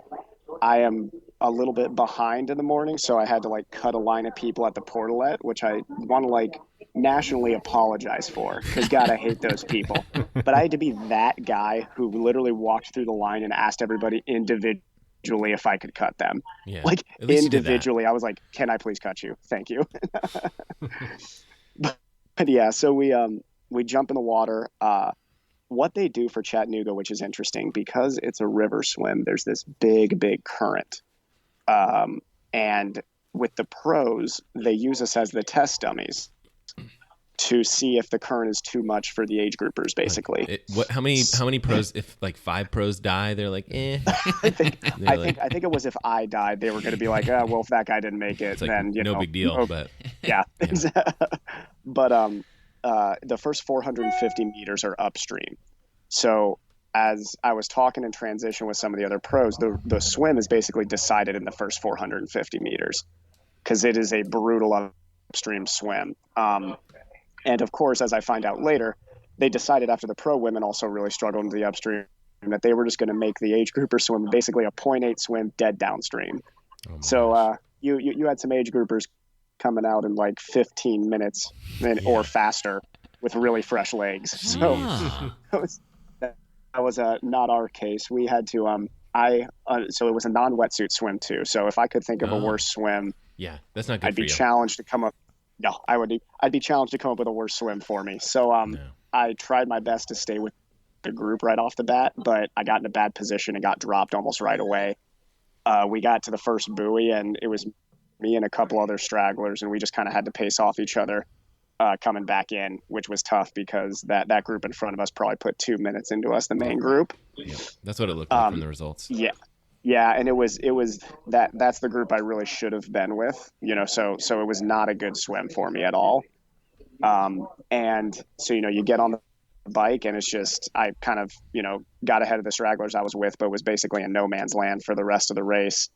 I am a little bit behind in the morning, so I had to cut a line of people at the portalet, which I want to nationally apologize for, because God, I hate those people. But I had to be that guy who literally walked through the line and asked everybody individually if I could cut them. Yeah. Individually, I was like, "Can I please cut you? Thank you." but yeah, so we jump in the water. What they do for Chattanooga, which is interesting because it's a river swim, there's this big current. And with the pros, they use us as the test dummies to see if the current is too much for the age groupers, basically. How many pros, if 5 pros die, they're like, eh. I think it was if I died, they were going to be like, well, if that guy didn't make it, then, no big deal. But yeah. But the first 450 meters are upstream. So as I was talking in transition with some of the other pros, the swim is basically decided in the first 450 meters because it is a brutal upstream swim. And of course, as I find out later, they decided after the pro women also really struggled in the upstream that they were just going to make the age grouper swim basically a 0.8 swim dead downstream. So you had some age groupers coming out in 15 minutes or faster with really fresh legs. So that was not our case. We had to so it was a non-wetsuit swim too. So if I could think of a worse swim, yeah, that's not good. I'd be challenged to come up. No, I'd be challenged to come up with a worse swim for me. So I tried my best to stay with the group right off the bat, but I got in a bad position and got dropped almost right away. We got to the first buoy and it was me and a couple other stragglers, and we just kind of had to pace off each other coming back in, which was tough because that group in front of us probably put 2 minutes into us, the main group. Yeah, that's what it looked like from the results. Yeah, and it was that's the group I really should have been with, so it was not a good swim for me at all. And so you get on the bike and it's just I kind of got ahead of the stragglers I was with, but was basically in no man's land for the rest of the race.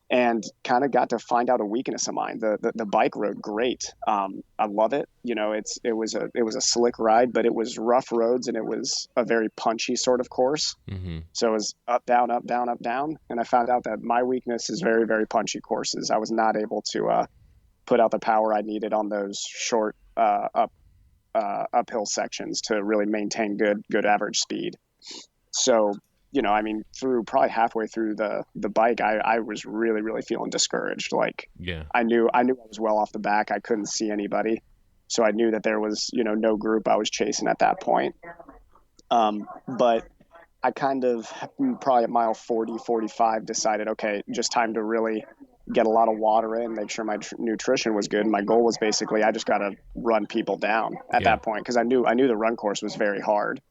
And kind of got to find out a weakness of mine. The bike rode great. I love it. It was a slick ride, but it was rough roads and it was a very punchy sort of course. Mm-hmm. So it was up, down, up, down, up, down. And I found out that my weakness is very, very punchy courses. I was not able to put out the power I needed on those short uphill sections to really maintain good average speed. So through probably halfway through the bike, I was really, really feeling discouraged. I knew I was well off the back. I couldn't see anybody. So I knew that there was, no group I was chasing at that point. But I kind of probably at mile 40, 45 decided, okay, just time to really get a lot of water in, make sure my nutrition was good. And my goal was basically, I just got to run people down at that point. Cause I knew the run course was very hard.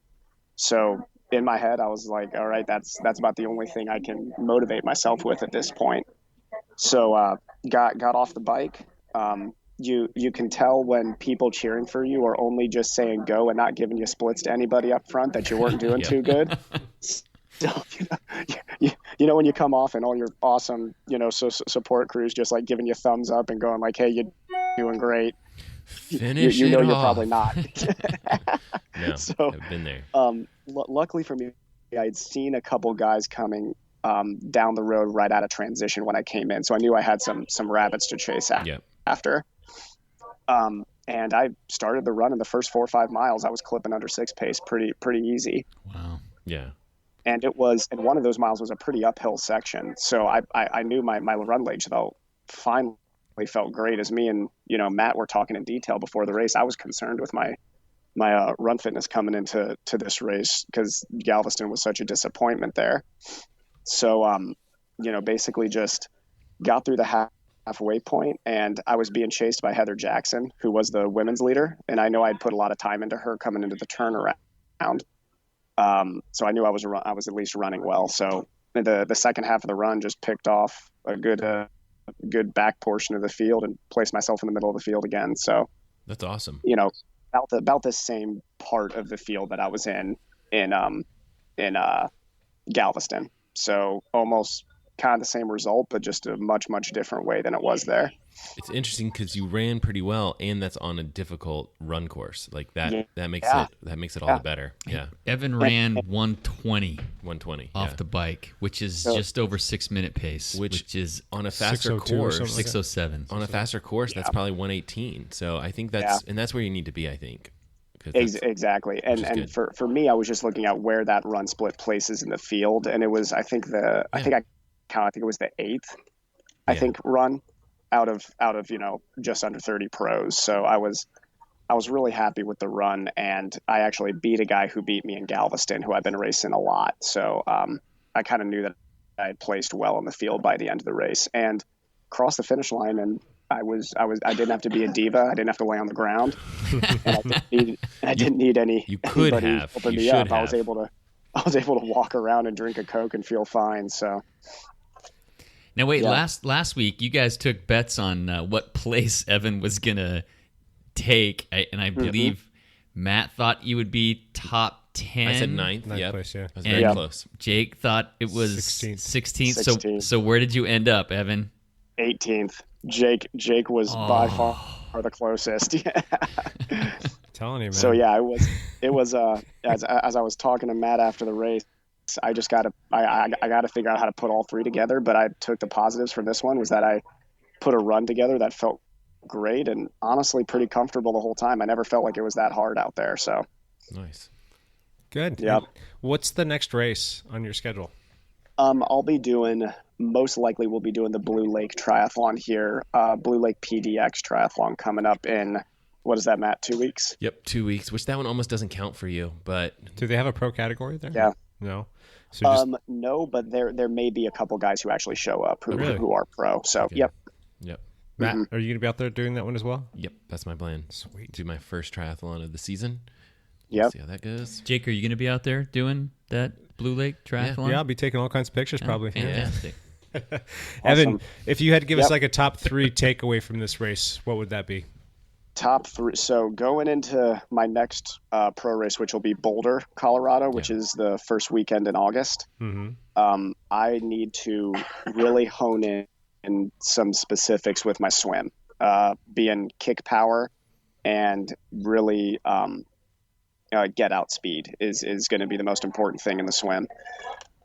So in my head, I was like, all right, that's about the only thing I can motivate myself with at this point. So got off the bike. You can tell when people cheering for you are only just saying go and not giving you splits to anybody up front that you weren't doing too good. So, when you come off and all your awesome, support crews just giving you thumbs up and going hey, you're doing great. Finish you're off. probably not. No, so I've been there. Luckily for me, I'd seen a couple guys coming down the road right out of transition when I came in, so I knew I had some rabbits to chase after. And I started the run in the first 4 or 5 miles. I was clipping under 6 pace pretty easy. Wow. Yeah. And one of those miles was a pretty uphill section, so I knew my run legs finally felt great. As me and Matt were talking in detail before the race, I was concerned with my run fitness coming into this race because Galveston was such a disappointment there. So basically just got through the halfway point, and I was being chased by Heather Jackson, who was the women's leader, and I know I'd put a lot of time into her coming into the turnaround. So I knew I was at least running well. So the second half of the run just picked off a good back portion of the field and placed myself in the middle of the field again. So that's awesome. About the same part of the field that I was in Galveston. So almost kind of the same result, but just a much, much different way than it was there. It's interesting because you ran pretty well, and that's on a difficult run course. Like that, Yeah. that makes it all Yeah. the better. Yeah, Evan ran 120 120 off the bike, which is just over 6-minute pace, which is on a faster 6:02 or course. something like that. 6:07. On a faster course, that's probably 118. So I think that's where you need to be. I think. 'Cause Exactly. is And good. for me, I was just looking at where that run split places in the field, and it was I think it was the 8th I think run out of just under 30 pros. So I was really happy with the run, and I actually beat a guy who beat me in Galveston, who I've been racing a lot. So I kind of knew that I had placed well in the field by the end of the race and crossed the finish line, and I didn't have to be a diva. I didn't have to lay on the ground. And I didn't need any. You could anybody have. helping You me should up. have. I was able to walk around and drink a Coke and feel fine. So Now wait, last week you guys took bets on what place Evan was gonna take, and I believe Matt thought you would be top 10. I said 9th. Ninth Yep. place, yeah. I was very close. Jake thought it was 16th. 16th. So where did you end up, Evan? 18th. Jake was by far the closest. Yeah. Telling you, man. So yeah, it was as I was talking to Matt after the race, I just got to figure out how to put all three together. But I took the positives from this one was that I put a run together that felt great and honestly pretty comfortable the whole time. I never felt like it was that hard out there. So Nice. Good. Yep. What's the next race on your schedule? Most likely we'll be doing the Blue Lake Triathlon here, Blue Lake PDX Triathlon coming up in, what is that, Matt, 2 weeks? Yep, 2 weeks, which that one almost doesn't count for you, but Do they have a pro category there? Yeah. No. So just No, but there may be a couple guys who actually show up who are pro. So, yep. Matt, are you going to be out there doing that one as well? Yep, that's my plan. Sweet. Do my first triathlon of the season. Yep. See how that goes. Jake, are you going to be out there doing that Blue Lake Triathlon? Yeah, I'll be taking all kinds of pictures probably. Fantastic. Evan, if you had to give us like a top 3 takeaway from this race, what would that be? Top 3. So going into my next pro race, which will be Boulder, Colorado, which is the first weekend in August, I need to really hone in some specifics with my swim, being kick power and really get out speed is going to be the most important thing in the swim.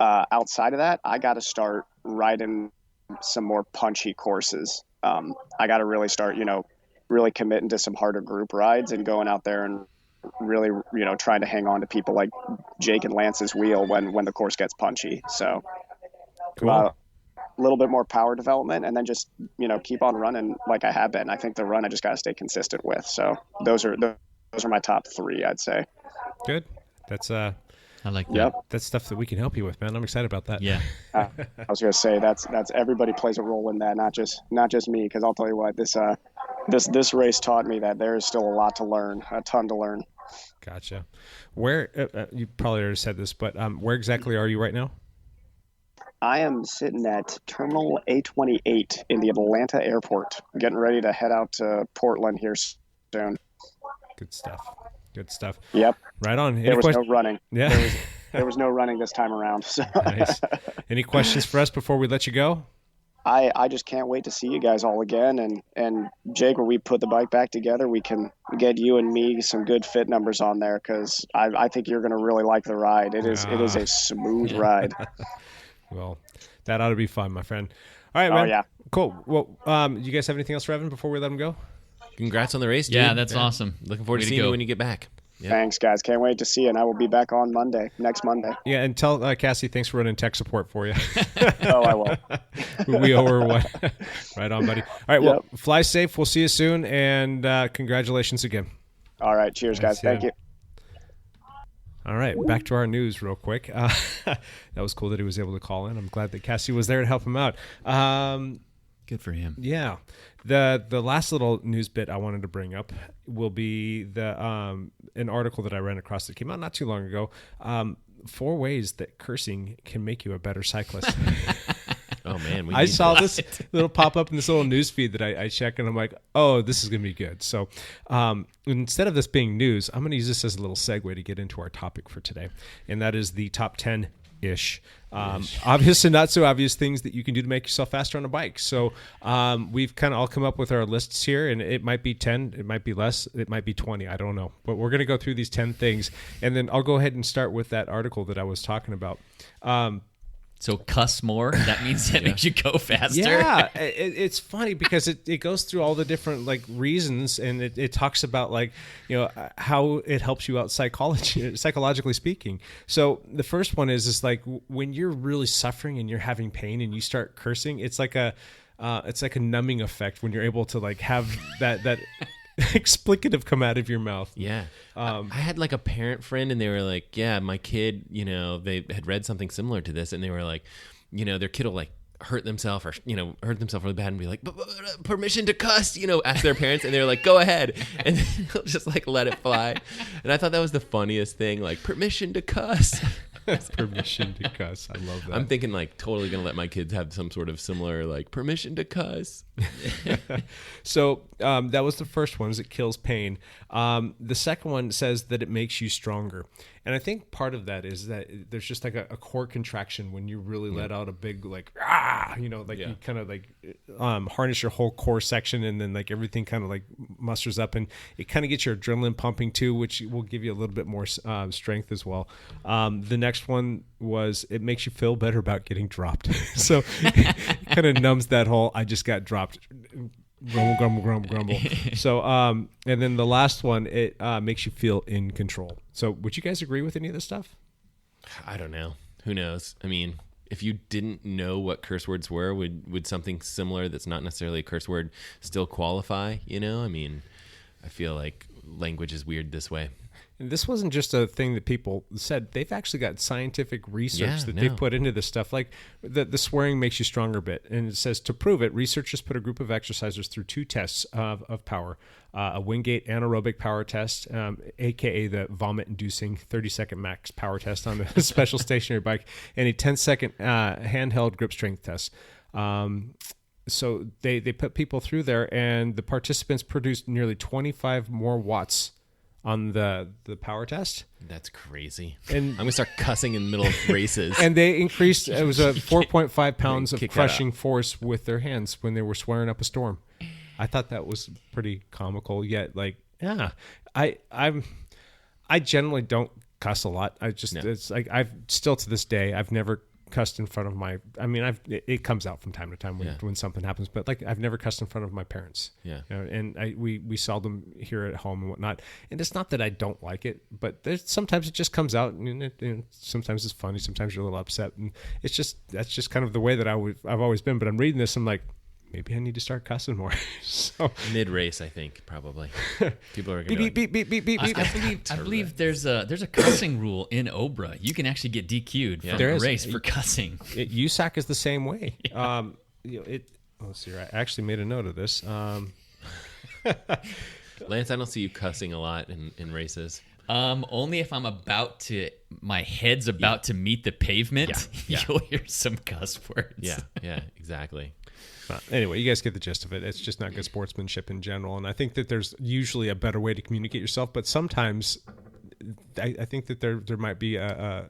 Outside of that, I got to start riding some more punchy courses. I got to really start, really committing to some harder group rides and going out there and really, trying to hang on to people like Jake and Lance's wheel when the course gets punchy. So a little bit more power development and then just, keep on running like I have been. I think the run I just got to stay consistent with. So those are my top 3, I'd say. Good. That's I like that. Yep. that's stuff that we can help you with, man. I'm excited about that. Yeah. I was going to say that's everybody plays a role in that, not just me. Cause I'll tell you what, this race taught me that there is still a lot to learn, a ton to learn. Gotcha. Where you probably already said this, but where exactly are you right now? I am sitting at Terminal A28 in the Atlanta airport. I'm getting ready to head out to Portland here soon. Good stuff. Good stuff. Yep. Right on. Any There was questions? no running. Yeah. There was no running this time around. So Nice. Any questions for us before we let you go? I just can't wait to see you guys all again. And Jake, when we put the bike back together, we can get you and me some good fit numbers on there because I think you're going to really like the ride. It is a smooth ride. Well, that ought to be fun, my friend. All right, man. Oh, yeah. Cool. Well, you guys have anything else for Evan before we let him go? Congrats on the race, dude. Yeah, that's awesome. Looking forward Way to to seeing go. you when you get back. Yeah. Thanks, guys. Can't wait to see you. And I will be back on next Monday. Yeah, and tell Cassie thanks for running tech support for you. Oh, I will. We owe her one. Right on, buddy. All right, well, fly safe. We'll see you soon, and congratulations again. All right. Cheers, guys. Thank you. All right, back to our news real quick. That was cool that he was able to call in. I'm glad that Cassie was there to help him out. Good for him. Yeah. The last little news bit I wanted to bring up will be an article that I ran across that came out not too long ago. 4 ways that cursing can make you a better cyclist. Oh, man. I saw this little pop up in this little news feed that I check, and I'm like, oh, this is going to be good. So instead of this being news, I'm going to use this as a little segue to get into our topic for today, and that is the top 10 ish. Obvious and not so obvious things that you can do to make yourself faster on a bike. So we've kind of all come up with our lists here, and it might be 10, it might be less, it might be 20. I don't know. But we're going to go through these 10 things, and then I'll go ahead and start with that article that I was talking about. So cuss more, that means that makes you go faster. Yeah, it's funny because it goes through all the different like reasons, and it talks about like, you know, how it helps you out psychologically speaking. So the first one is like when you're really suffering and you're having pain and you start cursing, it's like a numbing effect when you're able to like have that explicative come out of your mouth. Yeah. I had like a parent friend, and they were like, yeah, my kid, you know, they had read something similar to this, and they were like, you know, their kid will like hurt themselves really bad and be like, permission to cuss, you know, ask their parents, and they're like, go ahead, and they'll just like let it fly. And I thought that was the funniest thing, like permission to cuss. Permission to cuss. I love that. I'm thinking like totally gonna let my kids have some sort of similar like permission to cuss. So that was the first one, is it kills pain. The second one says that it makes you stronger. And I think part of that is that there's just like a core contraction when you really let out a big like, you know, like you kind of like harness your whole core section, and then like everything kind of like musters up, and it kind of gets your adrenaline pumping too, which will give you a little bit more strength as well. The next one was it makes you feel better about getting dropped. So it kind of numbs that whole I just got dropped. Grumble. So, and then the last one, it makes you feel in control. So would you guys agree with any of this stuff? I don't know. Who knows? I mean, if you didn't know what curse words were, would something similar that's not necessarily a curse word still qualify? You know, I mean, I feel like language is weird this way. And this wasn't just a thing that people said. They've actually got scientific research they put into this stuff. Like the swearing makes you stronger bit. And it says to prove it, researchers put a group of exercisers through 2 tests of power. A Wingate anaerobic power test, a.k.a. the vomit-inducing 30-second max power test on a special stationary bike, and a 10-second handheld grip strength test. So they put people through there, and the participants produced nearly 25 more watts on the power test. That's crazy. And I'm gonna start cussing in the middle of races. And they increased, it was a 4.5 pounds of crushing force with their hands when they were swearing up a storm. I thought that was pretty comical, yet like, yeah, I generally don't cuss a lot. It's like, I've still to this day, I've never cussed in front of it comes out from time to time when something happens, but like I've never cussed in front of my parents. Yeah. You know, and we seldom hear it at home and whatnot. And it's not that I don't like it, but sometimes it just comes out, and sometimes it's funny, sometimes you're a little upset, and that's just kind of the way that I've always been. But I'm reading this, I'm like, maybe I need to start cussing more. So mid-race, I think probably people are going beep, beep, beep, beep, beep, beep. I believe there's a cussing rule in Obra. You can actually get DQ'd from a race for cussing. USAC is the same way. Let's see. I actually made a note of this. Lance, I don't see you cussing a lot in races. Only if my head's about to meet the pavement. Yeah. You'll hear some cuss words. Yeah, exactly. Anyway, you guys get the gist of it. It's just not good sportsmanship in general. And I think that there's usually a better way to communicate yourself, but sometimes I think that there might be a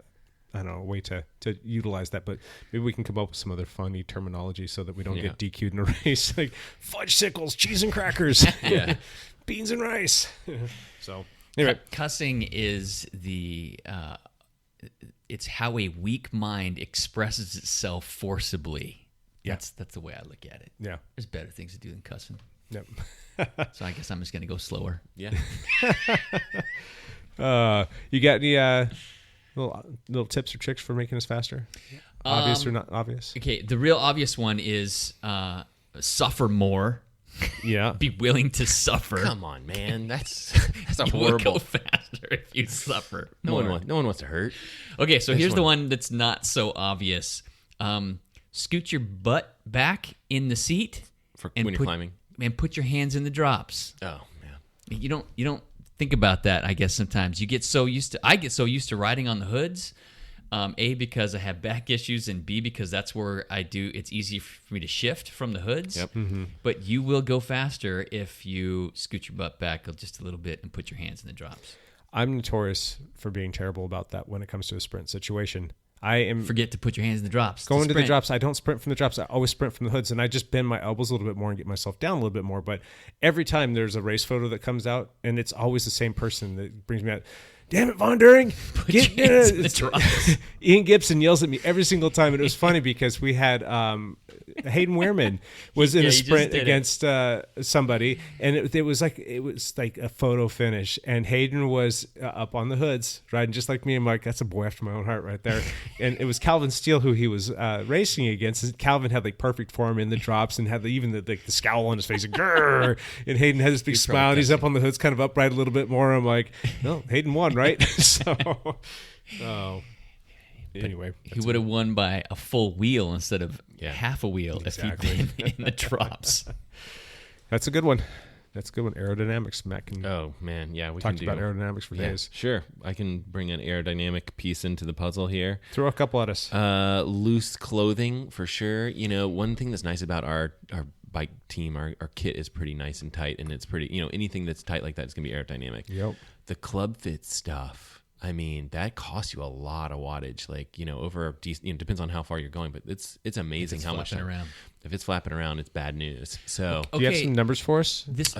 way to utilize that, but maybe we can come up with some other funny terminology so that we don't get DQ'd in a race. Like fudge sickles, cheese and crackers, beans and rice. So anyway, cussing is it's how a weak mind expresses itself forcibly. Yeah. That's the way I look at it. Yeah. There's better things to do than cussing. Yep. So I guess I'm just going to go slower. Yeah. You got any little tips or tricks for making us faster? Obvious or not obvious? Okay, the real obvious one is suffer more. Yeah. Be willing to suffer. Come on, man. That's a you horrible. will go faster if you suffer. No one wants to hurt. Okay, so here's the one that's not so obvious. Scoot your butt back in the seat When you're climbing, and put your hands in the drops. Oh man, You don't think about that. I guess sometimes I get so used to riding on the hoods. A, because I have back issues, and B, because that's where it's easy for me to shift from the hoods. Yep. Mm-hmm. But you will go faster if you scoot your butt back just a little bit and put your hands in the drops. I'm notorious for being terrible about that when it comes to a sprint situation. forget to put your hands in the drops. Going to the drops, I don't sprint from the drops. I always sprint from the hoods, and I just bend my elbows a little bit more and get myself down a little bit more. But every time there's a race photo that comes out, and it's always the same person that brings me out. Damn it, Von During! Get in the drops. Ian Gibson yells at me every single time, and it was funny because we had Hayden Wehrman was in a sprint against somebody, and it was like a photo finish, and Hayden was up on the hoods riding just like me. I'm like, that's a boy after my own heart right there. And it was Calvin Steele who he was racing against. And Calvin had like perfect form in the drops and had even the scowl on his face, and, grrr, and Hayden had this big smile. And he's up on the hoods, kind of upright a little bit more. I'm like, no, Hayden won, right? So, anyway, he would have won by a full wheel instead of half a wheel if he'd been in the drops. That's a good one. That's a good one. Aerodynamics, Matt can. Oh man, yeah, we talked about aerodynamics for days. Sure, I can bring an aerodynamic piece into the puzzle here. Throw a couple at us. Loose clothing for sure. You know, one thing that's nice about our bike team, our kit is pretty nice and tight, and it's pretty. You know, anything that's tight like that is gonna be aerodynamic. Yep. The club fit stuff, I mean, that costs you a lot of wattage. Like, you know, over depends on how far you're going, but it's amazing how much around. If it's flapping around, it's bad news. So, do you have some numbers for us? This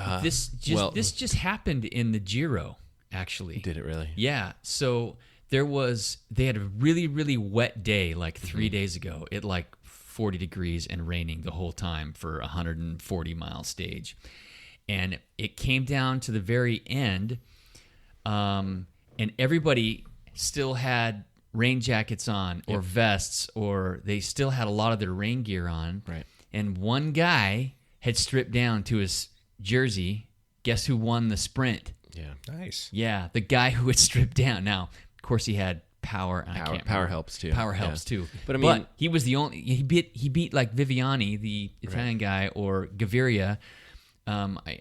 just happened in the Giro, actually. Did it really? Yeah. So they had a really, really wet day like 3 days ago. It like 40 degrees and raining the whole time for a 140-mile stage. And it came down to the very end. And everybody still had rain jackets on or vests, or they still had a lot of their rain gear on. Right. And one guy had stripped down to his jersey. Guess who won the sprint? Yeah. Nice. Yeah, the guy who had stripped down. Now, of course, he had power. Power helps too. Power helps too. But I mean, he was the only. He beat like Viviani, the Italian guy, or Gaviria.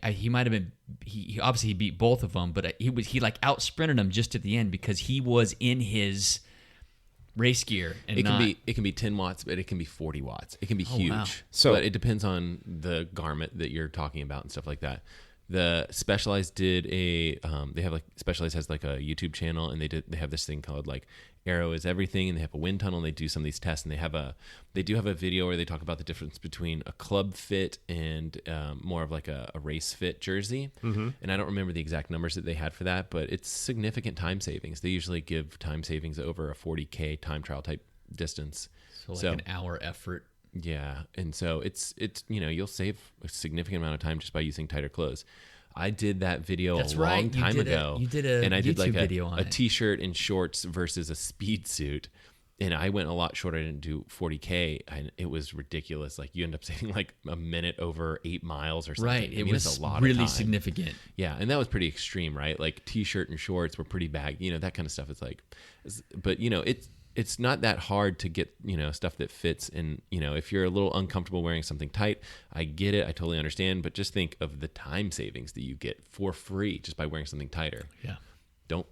He might have been. He obviously beat both of them, but he like out sprinted him just at the end because he was in his race gear. And it can be 10 watts, but it can be 40 watts. It can be huge. Wow. So, but it depends on the garment that you're talking about and stuff like that. The Specialized did they have like Specialized has like a YouTube channel, and they have this thing called like Aero is Everything, and they have a wind tunnel, and they do some of these tests, and they do have a video where they talk about the difference between a club fit and more of like a race fit jersey. Mm-hmm. And I don't remember the exact numbers that they had for that, but it's significant time savings. They usually give time savings over a 40K time trial type distance. So an hour effort. Yeah, and so it's you'll save a significant amount of time just by using tighter clothes. I did that video long time ago. You did a and I YouTube did like video on a it. T-shirt and shorts versus a speed suit, and I went a lot shorter. I didn't do 40K, and it was ridiculous. Like you end up saving like a minute over 8 miles or something. Right, it was a lot really of time. Significant. Yeah, and that was pretty extreme, right? Like T-shirt and shorts were pretty bad. You know, that kind of stuff. But you know, it's not that hard to get, stuff that fits. And, if you're a little uncomfortable wearing something tight, I get it. I totally understand. But just think of the time savings that you get for free just by wearing something tighter. Yeah.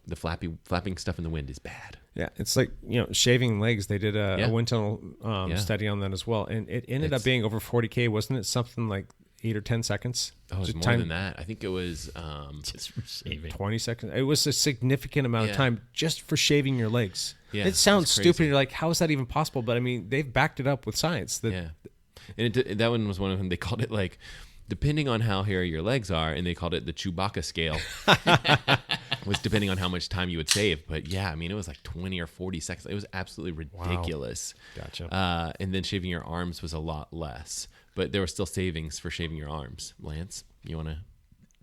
The flapping stuff in the wind is bad. Yeah. It's like, shaving legs. They did a wind tunnel study on that as well. And it ended up being over 40K. Wasn't it something like 8 or 10 seconds? Oh, it was more than that. I think it was just for shaving. 20 seconds. It was a significant amount of time just for shaving your legs. Yeah, it sounds stupid. You're like, how is that even possible? But I mean, they've backed it up with science. And that one was one of them. They called it like, depending on how hairy your legs are, and they called it the Chewbacca scale. Was depending on how much time you would save. But yeah, I mean, it was like 20 or 40 seconds. It was absolutely ridiculous. Wow. Gotcha. And then shaving your arms was a lot less. But there were still savings for shaving your arms. Lance, you want to?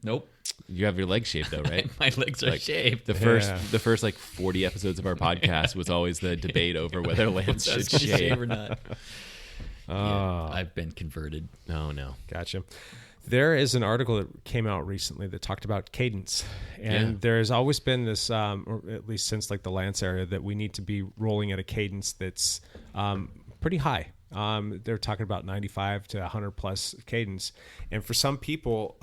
Nope. You have your legs shaved though, right? My legs are shaved. The first like 40 episodes of our podcast was always the debate over whether Lance should shave or not. Yeah, I've been converted. Oh no. Gotcha. There is an article that came out recently that talked about cadence, and there has always been this, or at least since like the Lance era, that we need to be rolling at a cadence that's pretty high. They're talking about 95 to 100 plus cadence, and for some people,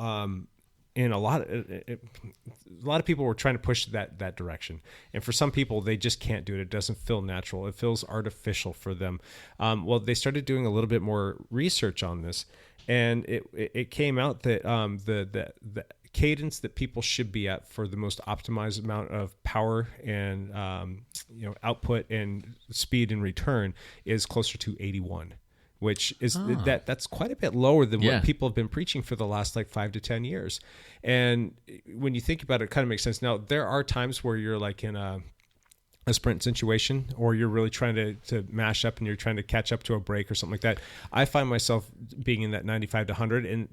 in a lot of people were trying to push that direction, and for some people they just can't do it. It doesn't feel natural. It feels artificial for them. Well, they started doing a little bit more research on this, and it came out that the cadence that people should be at for the most optimized amount of power and output and speed and return is closer to 81, which is that's quite a bit lower than what people have been preaching for the last like 5 to 10 years. And when you think about it, it kind of makes sense. Now, there are times where you're like in a sprint situation, or you're really trying to mash up and you're trying to catch up to a break or something like that. I find myself being in that 95 to 100, and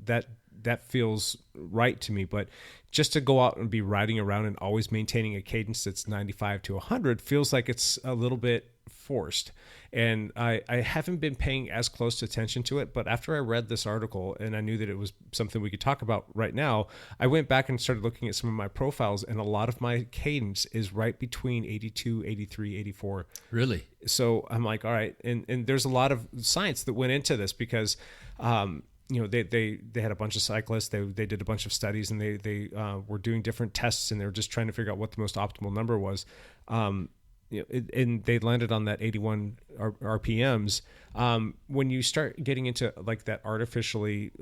that feels right to me. But just to go out and be riding around and always maintaining a cadence that's 95 to 100 feels like it's a little bit forced. And I haven't been paying as close attention to it, but after I read this article and I knew that it was something we could talk about right now, I went back and started looking at some of my profiles, and a lot of my cadence is right between 82, 83, 84. Really? So I'm like, all right. And there's a lot of science that went into this because, they had a bunch of cyclists. They did a bunch of studies, and they were doing different tests, and they were just trying to figure out what the most optimal number was. And they landed on that 81 RPMs. When you start getting into like that artificially,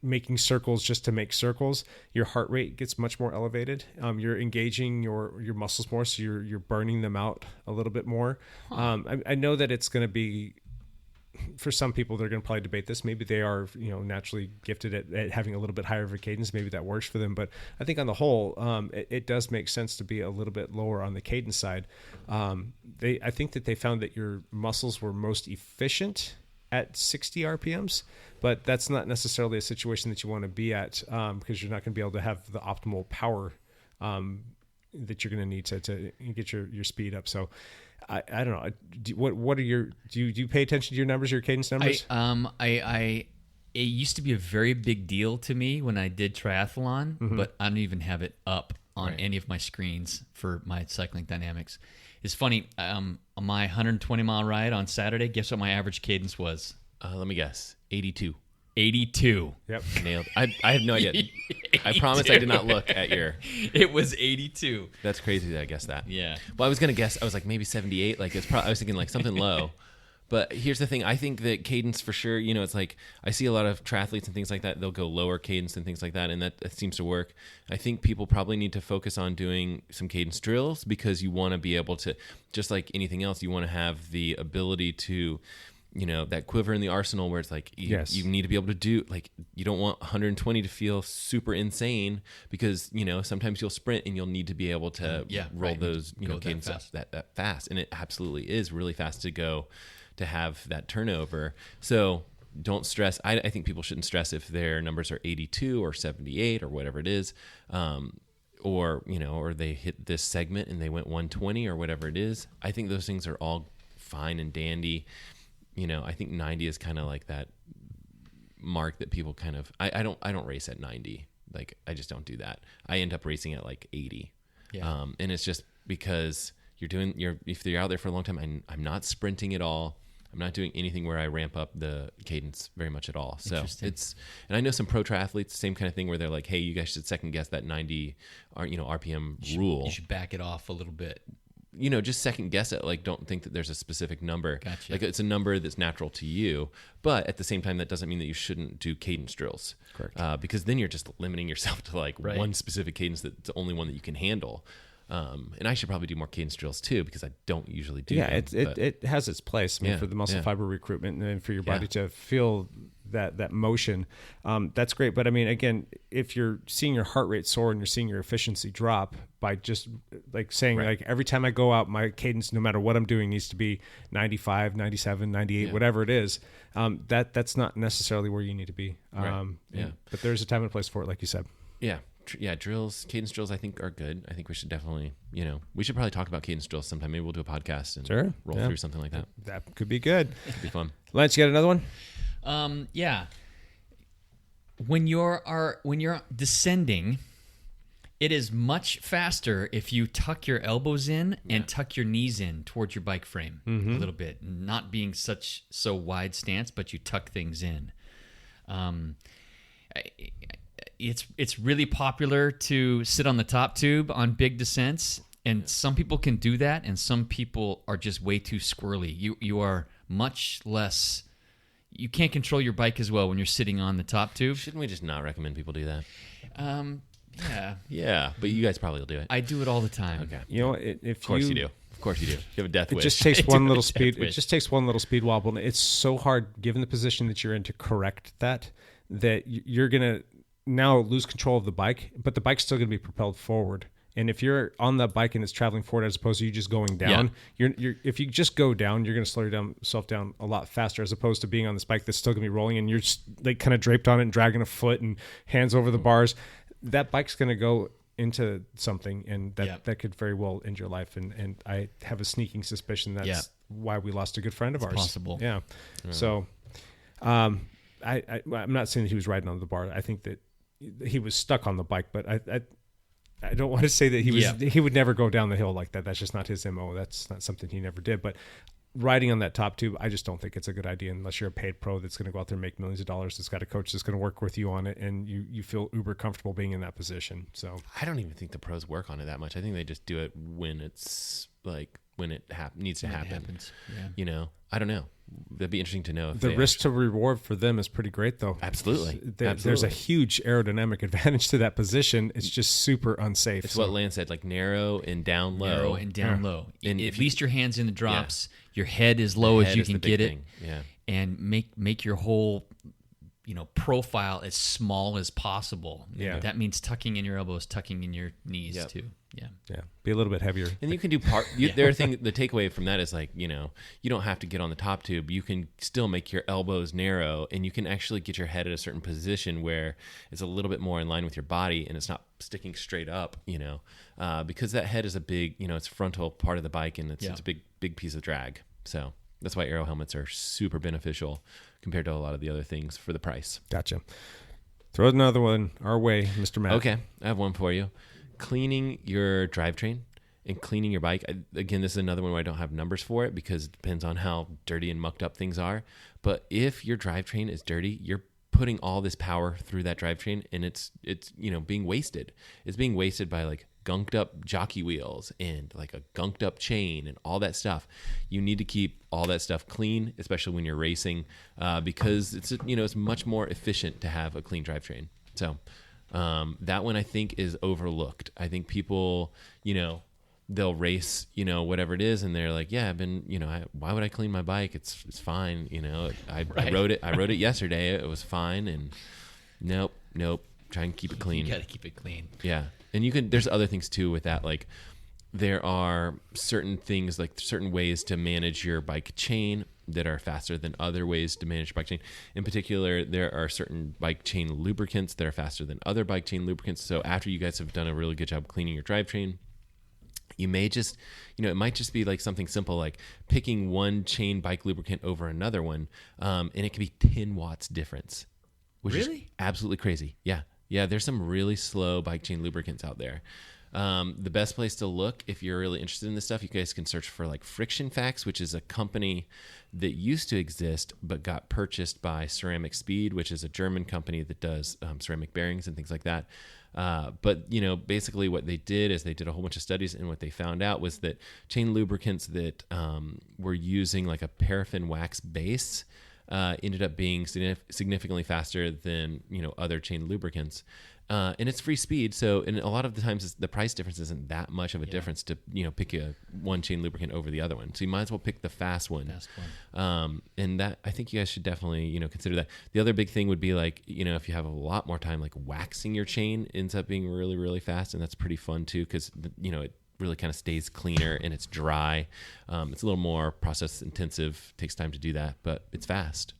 making circles just to make circles, your heart rate gets much more elevated. You're engaging your muscles more, so you're burning them out a little bit more. I know that it's going to be, for some people, they're going to probably debate this. Maybe they are, naturally gifted at having a little bit higher of a cadence. Maybe that works for them. But I think on the whole, it does make sense to be a little bit lower on the cadence side. I think that they found that your muscles were most efficient at 60 RPMs, but that's not necessarily a situation that you want to be at, because you're not going to be able to have the optimal power that you're going to need to get your speed up. So I don't know. What are your, do you pay attention to your numbers, your cadence numbers? It used to be a very big deal to me when I did triathlon, but I don't even have it up on any of my screens for my cycling dynamics. It's funny. On my 120-mile ride on Saturday, guess what my average cadence was? Let me guess. 82. 82. Yep. Nailed. I have no idea. I promise I did not look at your... It was 82. That's crazy that I guessed that. Yeah. Well, I was going to guess, I was like maybe 78. Like it's probably, I was thinking like something low. But here's the thing. I think that cadence for sure, it's like I see a lot of triathletes and things like that. They'll go lower cadence and things like that. And that seems to work. I think people probably need to focus on doing some cadence drills, because you want to be able to, just like anything else, you want to have the ability to, that quiver in the arsenal where it's like, you need to be able to do, like, you don't want 120 to feel super insane, because, sometimes you'll sprint and you'll need to be able to roll those, cadence that fast. And it absolutely is really fast to have that turnover. So don't stress. I think people shouldn't stress if their numbers are 82 or 78 or whatever it is. Or they hit this segment and they went 120 or whatever it is. I think those things are all fine and dandy. I think 90 is kind of like that mark that people kind of, I don't race at 90. Like, I just don't do that. I end up racing at like 80. Yeah. And it's just because if you're out there for a long time, I'm not sprinting at all. I'm not doing anything where I ramp up the cadence very much at all. So and I know some pro triathletes, same kind of thing, where they're like, hey, you guys should second guess that 90, RPM rule. You should back it off a little bit. Just second guess it. Like, don't think that there's a specific number. Gotcha. Like, it's a number that's natural to you, but at the same time, that doesn't mean that you shouldn't do cadence drills. Correct. Because then you're just limiting yourself to like one specific cadence that's the only one that you can handle. And I should probably do more cadence drills too, because I don't usually do them. It has its place. I mean, for the muscle fiber recruitment and for your body to feel that motion, that's great. But I mean, again, if you're seeing your heart rate soar and you're seeing your efficiency drop by just like saying like every time I go out, my cadence, no matter what I'm doing, needs to be 95, 97, 98, whatever it is, that's not necessarily where you need to be. But there's a time and place for it, like you said. Drills, cadence drills, I think are good. I think we should definitely, we should probably talk about cadence drills sometime. Maybe we'll do a podcast and roll through something like that. That could be good. Could be fun. Lance, you got another one? When you're descending, it is much faster if you tuck your elbows in and tuck your knees in towards your bike frame a little bit, not being so wide stance, but you tuck things in. It's really popular to sit on the top tube on big descents, and some people can do that, and some people are just way too squirrely. You are much less. You can't control your bike as well when you're sitting on the top tube. Shouldn't we just not recommend people do that? Yeah. Yeah, but you guys probably will do it. I do it all the time. Okay. You know, if Of course you do. Of course you do. You have a death It wish. just takes one little death speed. It wish. just takes one little speed wobble. And it's so hard, given the position that you're in, to correct that you're gonna now lose control of the bike, but the bike's still gonna be propelled forward. And if you're on the bike and it's traveling forward as opposed to you just going down, you're if you just go down, you're gonna slow yourself down a lot faster as opposed to being on this bike that's still gonna be rolling and you're just like kind of draped on it and dragging a foot and hands over the bars. That bike's gonna go into something, and that could very well end your life. And I have a sneaking suspicion that's why we lost a good friend of ours. Possible. Yeah. So, I'm not saying that he was riding on the bar. I think that he was stuck on the bike, but I don't want to say that he would never go down the hill like that. That's just not his MO. That's not something he never did. But riding on that top tube, I just don't think it's a good idea unless you're a paid pro that's going to go out there and make millions of dollars. That's got a coach that's going to work with you on it, and you feel uber comfortable being in that position. So I don't even think the pros work on it that much. I think they just do it when it's like when it needs to happen. Happens. Yeah. You know, I don't know. That'd be interesting to know. If the risk to reward for them is pretty great, though. Absolutely. There's a huge aerodynamic advantage to that position. It's just super unsafe. It's what Lance said, like narrow and down low. Narrow and down low. And At if least your hand's in the drops. Your head as low as head you is the can big get it. thing. Yeah. And make your whole profile as small as possible. Yeah. That means tucking in your elbows, tucking in your knees too. Yeah. Yeah. Be a little bit heavier. And you can do the takeaway from that is like, you don't have to get on the top tube. You can still make your elbows narrow, and you can actually get your head at a certain position where it's a little bit more in line with your body and it's not sticking straight up, because that head is a big, it's frontal part of the bike, and it's a big piece of drag. So that's why aero helmets are super beneficial compared to a lot of the other things for the price. Gotcha. Throw another one our way, Mr. Matt. Okay. I have one for you. Cleaning your drivetrain and cleaning your bike. Again, this is another one where I don't have numbers for it because it depends on how dirty and mucked up things are. But if your drivetrain is dirty, you're putting all this power through that drivetrain, and it's being wasted. It's being wasted by like gunked up jockey wheels and like a gunked up chain and all that stuff. You need to keep all that stuff clean, especially when you're racing, because it's much more efficient to have a clean drivetrain. So that one I think is overlooked. I think people, they'll race, whatever it is, and they're like, yeah, I've been, why would I clean my bike? It's fine. I rode it yesterday. It was fine. And nope. Try and keep it clean. You got to keep it clean. Yeah. And there's other things too with that. Like there are certain things, like certain ways to manage your bike chain that are faster than other ways to manage bike chain. In particular, there are certain bike chain lubricants that are faster than other bike chain lubricants. So after you guys have done a really good job cleaning your drivetrain, you may just, it might just be like something simple, like picking one chain bike lubricant over another one. And it can be 10 watts difference, which is absolutely crazy. Yeah. Yeah. There's some really slow bike chain lubricants out there. The best place to look if you're really interested in this stuff, you guys can search for like Friction Facts, which is a company that used to exist but got purchased by Ceramic Speed, which is a German company that does ceramic bearings and things like that. But basically what they did is they did a whole bunch of studies, and what they found out was that chain lubricants that were using like a paraffin wax base ended up being significantly faster than other chain lubricants. And it's free speed, so and a lot of the times the price difference isn't that much of a difference to pick one chain lubricant over the other one. So you might as well pick the fast one. And that I think you guys should definitely consider that. The other big thing would be like if you have a lot more time, like waxing your chain ends up being really really fast, and that's pretty fun too because it really kind of stays cleaner and it's dry. It's a little more process intensive, takes time to do that, but it's fast.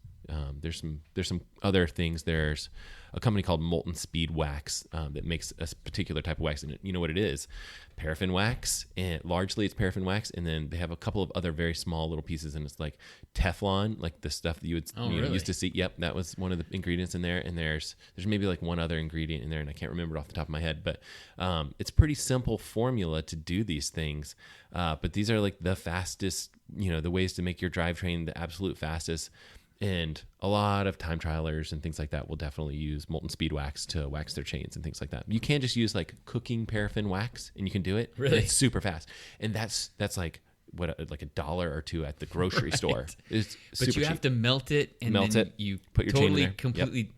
There's some other things. There's a company called Molten Speed Wax that makes a particular type of wax, and you know what it is? Paraffin wax, and largely it's paraffin wax, and then they have a couple of other very small little pieces, and it's like Teflon, like the stuff that you would used to see. Yep, that was one of the ingredients in there, and there's maybe like one other ingredient in there, and I can't remember off the top of my head, but it's pretty simple formula to do these things, but these are like the fastest, the ways to make your drivetrain the absolute fastest. And a lot of time trialers and things like that will definitely use Molten Speed Wax to wax their chains and things like that. You can just use like cooking paraffin wax, and you can do it. Really? It's super fast. And that's like like $1 or $2 at the grocery store. It's but you super have cheap. to melt it, and Melt then it, you put your chain in there. completely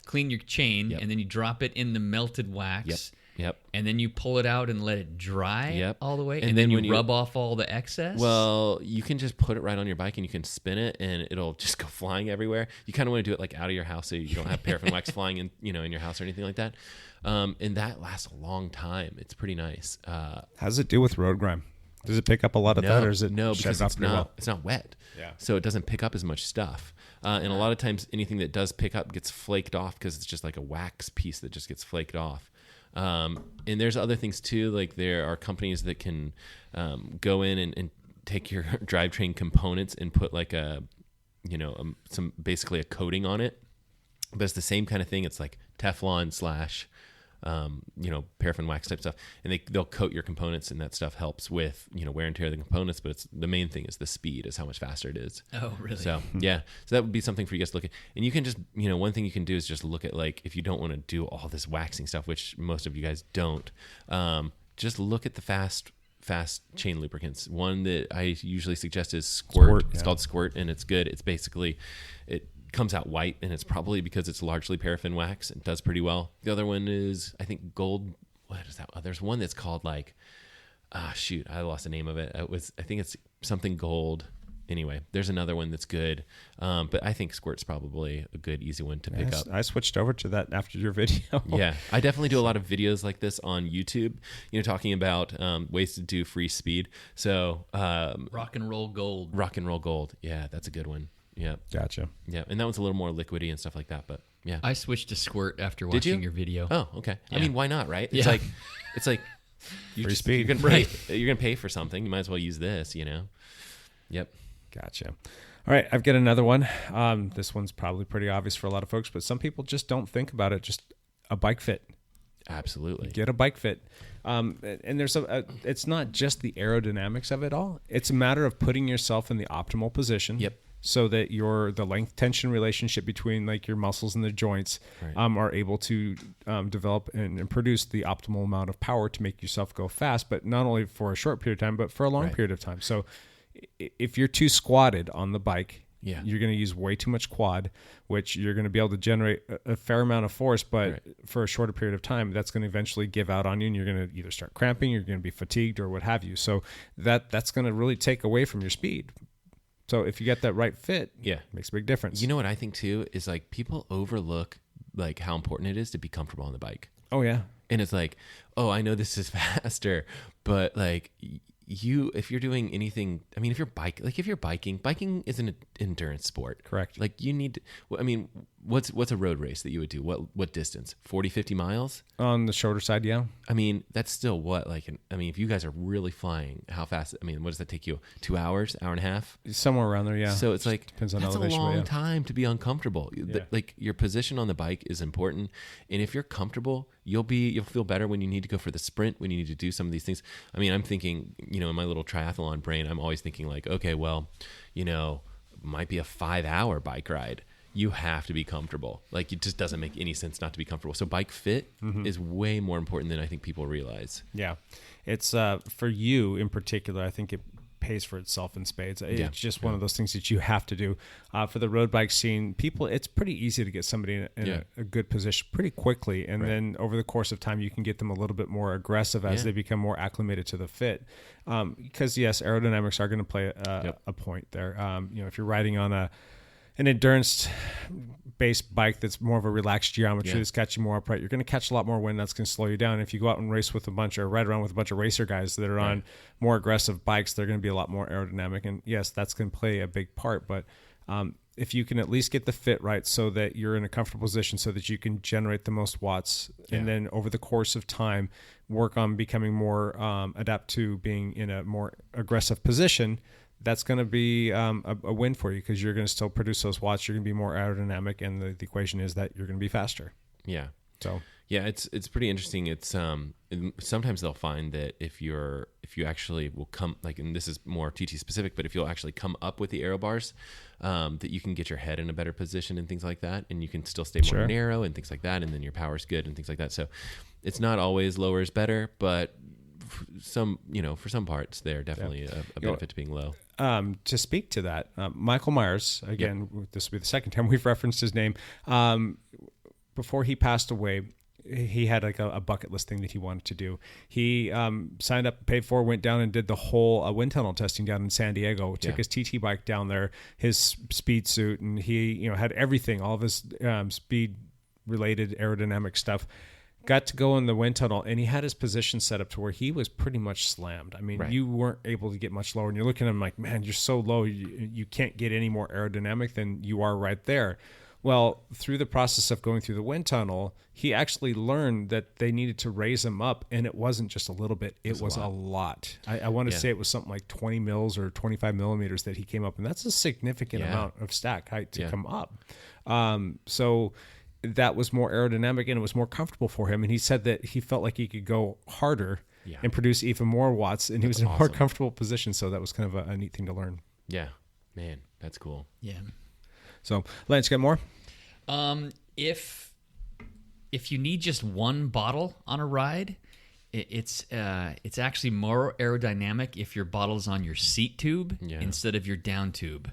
clean your chain, Yep. and then you drop it in the melted wax. Yep. And then you pull it out and let it dry all the way, and then when you rub off all the excess. Well, you can just put it right on your bike and you can spin it and it'll just go flying everywhere. You kind of want to do it like out of your house so you don't have paraffin wax flying in, in your house or anything like that. And that lasts a long time. It's pretty nice. How does it do with road grime? Does it pick up a lot of that, or is it because off pretty well? it's not wet. Yeah. So it doesn't pick up as much stuff. And a lot of times anything that does pick up gets flaked off because it's just like a wax piece that just gets flaked off. And there's other things too, like there are companies that can go in and take your drivetrain components and put like some basically a coating on it. But it's the same kind of thing. It's like Teflon / paraffin wax type stuff, and they'll coat your components, and that stuff helps with wear and tear of the components. But the main thing is the speed, is how much faster it is. Oh, really? So yeah, so that would be something for you guys to look at. And you can just one thing you can do is just look at, like, if you don't want to do all this waxing stuff, which most of you guys don't, just look at the fast chain lubricants. One that I usually suggest is Squirt. It's called Squirt, and it's good. It's basically it comes out white, and it's probably because it's largely paraffin wax. It does pretty well. The other one is, I think, gold. What is that? There's one that's called like, I lost the name of it. I think it's something gold. Anyway, there's another one that's good, but I think Squirt's probably a good, easy one to pick up. I switched over to that after your video. Yeah, I definitely do a lot of videos like this on YouTube, talking about ways to do free speed. So Rock and Roll Gold. Rock and Roll Gold. Yeah, that's a good one. Yeah. Gotcha. Yeah, and that one's a little more liquidy and stuff like that, but yeah. I switched to Squirt after Did you? watching your video. Oh, okay. Yeah. I mean, why not, right? Yeah. It's like free speed. You're gonna pay for something. You might as well use this, Yep. Gotcha. All right, I've got another one. This one's probably pretty obvious for a lot of folks, but some people just don't think about it. Just a bike fit. Absolutely. Get a bike fit. And there's it's not just the aerodynamics of it all. It's a matter of putting yourself in the optimal position. Yep. So that the length tension relationship between like your muscles and the joints are able to develop and produce the optimal amount of power to make yourself go fast, but not only for a short period of time, but for a long period of time. So if you're too squatted on the bike, you're going to use way too much quad, which you're going to be able to generate a fair amount of force, but for a shorter period of time, that's going to eventually give out on you, and you're going to either start cramping, you're going to be fatigued, or what have you. So that's going to really take away from your speed. So if you get that right fit, it makes a big difference. You know what I think too is, like, people overlook like how important it is to be comfortable on the bike. Oh yeah. And it's like, oh, I know this is faster, but like if you're doing anything, I mean, if you're biking is an endurance sport. Correct. Like you need to, I mean, what's a road race that you would do? What distance? 40, 50 miles? On the shorter side, yeah. I mean, that's still what, like, if you guys are really flying, how fast, I mean, what does that take you? 2 hours, hour and a half? Somewhere around there, yeah. So it's like, depends on that's elevation, a long but yeah. time to be uncomfortable. Like, your position on the bike is important. And if you're comfortable, you'll feel better when you need to go for the sprint, when you need to do some of these things. I mean, I'm thinking, in my little triathlon brain, I'm always thinking like, okay, well, might be a 5-hour bike ride. You have to be comfortable. Like, it just doesn't make any sense not to be comfortable. So bike fit is way more important than I think people realize. Yeah. It's for you in particular, I think it pays for itself in spades. It's just one of those things that you have to do. For the road bike scene, it's pretty easy to get somebody in a good position pretty quickly. And then over the course of time, you can get them a little bit more aggressive as they become more acclimated to the fit. Because yes, aerodynamics are going to play a point there. If you're riding on an endurance-based bike that's more of a relaxed geometry that's catching more upright, you're going to catch a lot more wind. That's going to slow you down. If you go out and ride around with a bunch of racer guys that are on more aggressive bikes, they're going to be a lot more aerodynamic. And yes, that's going to play a big part. But if you can at least get the fit right so that you're in a comfortable position so that you can generate the most watts, and then over the course of time, work on becoming more adapt to being in a more aggressive position, that's going to be a win for you because you're going to still produce those watts. You're going to be more aerodynamic, and the equation is that you're going to be faster. Yeah. So yeah, it's pretty interesting. It's sometimes they'll find that if you actually will come, like, and this is more TT specific, but if you'll actually come up with the aero bars, that you can get your head in a better position and things like that, and you can still stay more narrow and things like that, and then your power's good and things like that. So it's not always lower is better, but for some parts, they're definitely a benefit to being low. To speak to that, Michael Myers, again, this will be the second time we've referenced his name, before he passed away, he had like a bucket list thing that he wanted to do. He signed up, paid for, went down and did the whole wind tunnel testing down in San Diego. Took his TT bike down there, his speed suit, and he had everything, all of his speed related aerodynamic stuff. Got to go in the wind tunnel, and he had his position set up to where he was pretty much slammed. I mean, you weren't able to get much lower, and you're looking at him like, man, you're so low, you can't get any more aerodynamic than you are right there. Well, through the process of going through the wind tunnel, he actually learned that they needed to raise him up, and it wasn't just a little bit. It was a lot. I want to say it was something like 20 mils or 25 millimeters that he came up, and that's a significant amount of stack height to come up. So that was more aerodynamic, and it was more comfortable for him. And he said that he felt like he could go harder and produce even more watts, and he was in a more comfortable position. So that was kind of a neat thing to learn. Yeah, man, that's cool. Yeah. So, Lance, got more? If you need just one bottle on a ride, it's actually more aerodynamic if your bottle's on your seat tube instead of your down tube.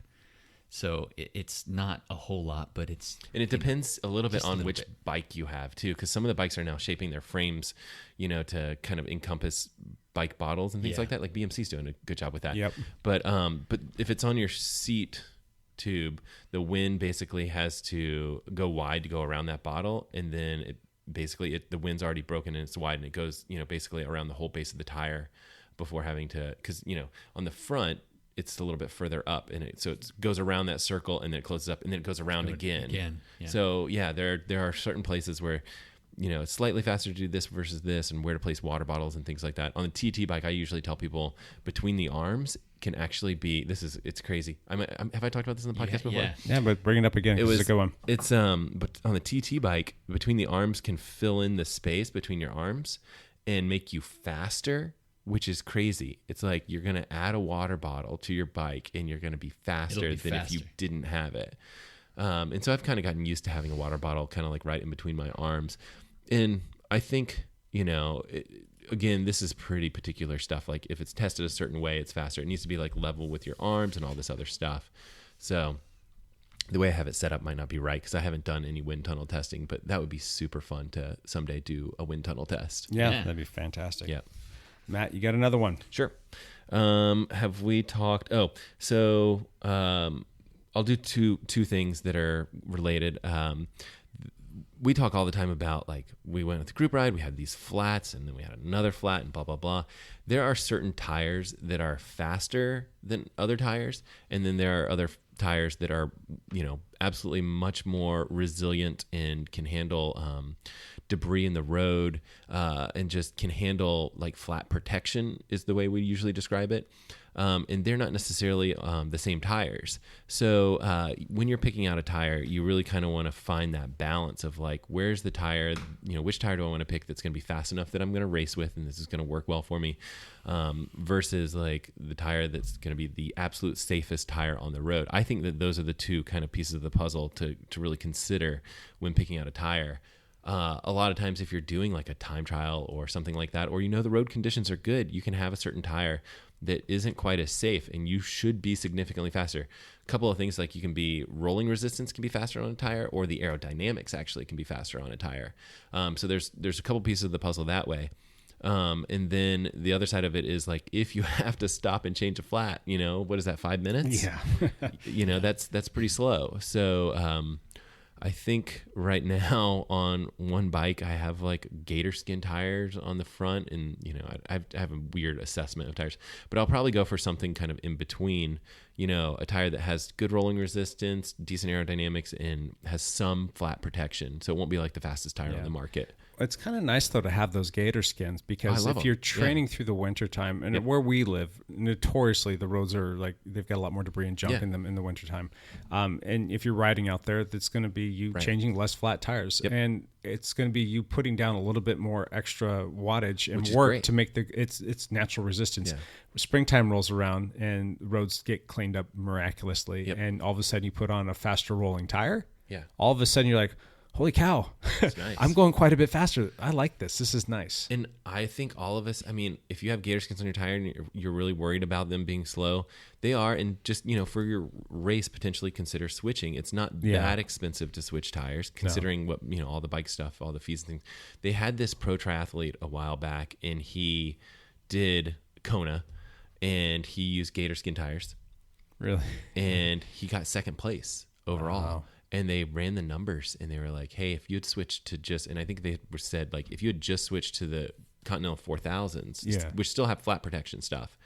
So it's not a whole lot, but it's... And it depends a little bit on which bike you have, too, because some of the bikes are now shaping their frames, to kind of encompass bike bottles and things like that. Like BMC's doing a good job with that. Yep. But if it's on your seat tube, the wind basically has to go wide to go around that bottle, and then the wind's already broken and it's wide, and it goes basically around the whole base of the tire before having to, because on the front it's a little bit further up, and so it goes around that circle and then it closes up and then it goes around again. So there are certain places where it's slightly faster to do this versus this, and where to place water bottles and things like that. On the TT bike, I usually tell people between the arms can actually be, it's crazy. Have I talked about this in the podcast before? Yeah, but bring it up again. It's a good one. It's but on the TT bike, between the arms can fill in the space between your arms and make you faster, which is crazy. It's like you're going to add a water bottle to your bike and you're going to be faster if you didn't have it. And so I've kind of gotten used to having a water bottle kind of like right in between my arms. And I think, again, this is pretty particular stuff. Like if it's tested a certain way, it's faster. It needs to be like level with your arms and all this other stuff. So the way I have it set up might not be right, because I haven't done any wind tunnel testing, but that would be super fun to someday do a wind tunnel test. Yeah. That'd be fantastic. Yeah. Matt, you got another one? Sure. Have we talked? So I'll do two things that are related. We talk all the time about, like, we went with the group ride, we had these flats, and then we had another flat, and blah, blah, blah. There are certain tires that are faster than other tires, and then there are other tires that are, absolutely much more resilient and can handle debris in the road, and just can handle, like, flat protection is the way we usually describe it. And they're not necessarily the same tires. So when you're picking out a tire, you really kind of want to find that balance of, like, where's the tire, which tire do I want to pick that's going to be fast enough that I'm going to race with and this is going to work well for me, versus, like, the tire that's going to be the absolute safest tire on the road. I think that those are the two kind of pieces of the puzzle to really consider when picking out a tire. A lot of times if you're doing like a time trial or something like that, or the road conditions are good, you can have a certain tire that isn't quite as safe and you should be significantly faster. A couple of things, like, you can be rolling resistance can be faster on a tire, or the aerodynamics actually can be faster on a tire. So there's a couple pieces of the puzzle that way. And then the other side of it is, like, if you have to stop and change a flat, what is that, 5 minutes? Yeah. That's pretty slow. So I think right now on one bike, I have like gator skin tires on the front, and I have a weird assessment of tires, but I'll probably go for something kind of in between, a tire that has good rolling resistance, decent aerodynamics, and has some flat protection. So it won't be like the fastest tire on the market. It's kind of nice, though, to have those gator skins, because if you're training through the wintertime, and where we live, notoriously, the roads are like, they've got a lot more debris and junk in them in the wintertime. And if you're riding out there, that's going to be you changing less flat tires. And it's going to be you putting down a little bit more extra wattage and work to make its natural resistance. Springtime rolls around and roads get cleaned up miraculously. And all of a sudden you put on a faster rolling tire. All of a sudden you're like, holy cow, nice. I'm going quite a bit faster. I like this. This is nice. And I think all of us, I mean, if you have gator skins on your tire and you're really worried about them being slow, they are. And just, for your race, potentially consider switching. It's not that expensive to switch tires, considering what, all the bike stuff, all the fees and things. They had this pro triathlete a while back, and he did Kona, and he used gator skin tires. Really? And he got second place overall. Wow. And they ran the numbers, and they were like, hey, if you had switched to just, and I think they said, like, if you had just switched to the Continental 4000s, which still have flat protection stuff,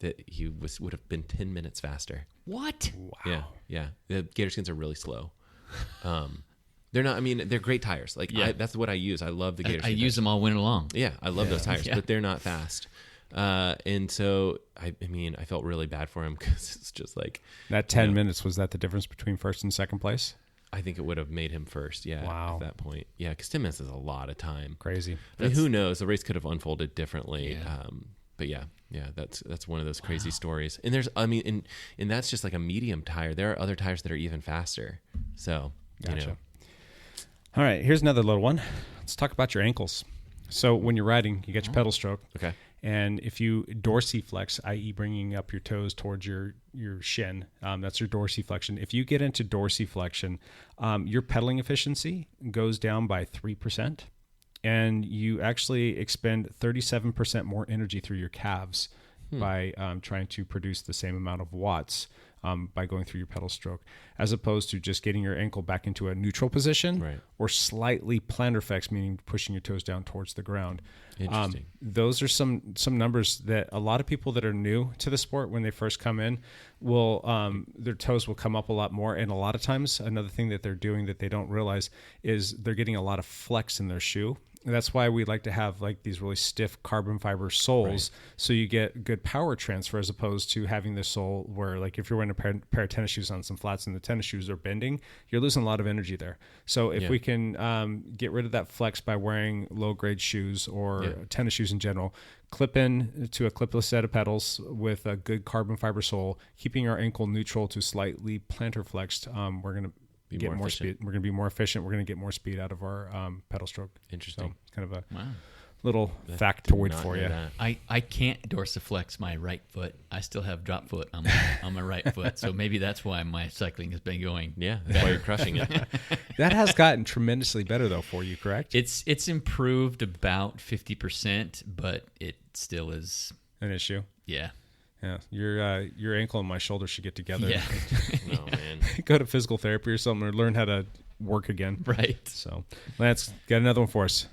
that he would have been 10 minutes faster. What? Wow. Yeah. The gator skins are really slow. They're not, I mean, they're great tires. Like, that's what I use. I love the gator skins. I use them all winter long. Yeah, I love those tires, but they're not fast. And so, I mean, I felt really bad for him because it's just like... That 10 minutes, was that the difference between first and second place? I think it would have made him first, at that point. Yeah, because 10 minutes is a lot of time. Crazy. I mean, who knows? The race could have unfolded differently. But that's one of those crazy stories. And there's, I mean, and that's just like a medium tire. There are other tires that are even faster. So, Gotcha. All right, here's another little one. Let's talk about your ankles. So when you're riding, you get your pedal stroke. Okay. And if you dorsiflex, i.e. bringing up your toes towards your shin, that's your dorsiflexion. If you get into dorsiflexion, your pedaling efficiency goes down by 3%, and you actually expend 37% more energy through your calves by trying to produce the same amount of watts by going through your pedal stroke, as opposed to just getting your ankle back into a neutral position or slightly plantar flex, meaning pushing your toes down towards the ground. Interesting. Those are some numbers that a lot of people that are new to the sport, when they first come in, will their toes will come up a lot more. And a lot of times, another thing that they're doing that they don't realize is they're getting a lot of flex in their shoe. And that's why we like to have like these really stiff carbon fiber soles, so you get good power transfer, as opposed to having the sole where, like, if you're wearing a pair of tennis shoes on some flats and the tennis shoes are bending, you're losing a lot of energy there. So if we can get rid of that flex by wearing low grade shoes or tennis shoes in general, clip in to a clipless set of pedals with a good carbon fiber sole, keeping our ankle neutral to slightly plantar flexed, we're going to get more speed. We're going to be more efficient. We're going to get more speed out of our pedal stroke. Interesting. So kind of a little factoid for you. I can't dorsiflex my right foot. I still have drop foot on my right foot. So maybe that's why my cycling has been going. Yeah, that's why you're crushing it. That has gotten tremendously better though for you, correct? It's improved about 50%, but it still is an issue. Yeah. Yeah, your ankle and my shoulder should get together. Yeah. Oh man. Go to physical therapy or something, or learn how to work again. Right. So, Lance, got another one for us.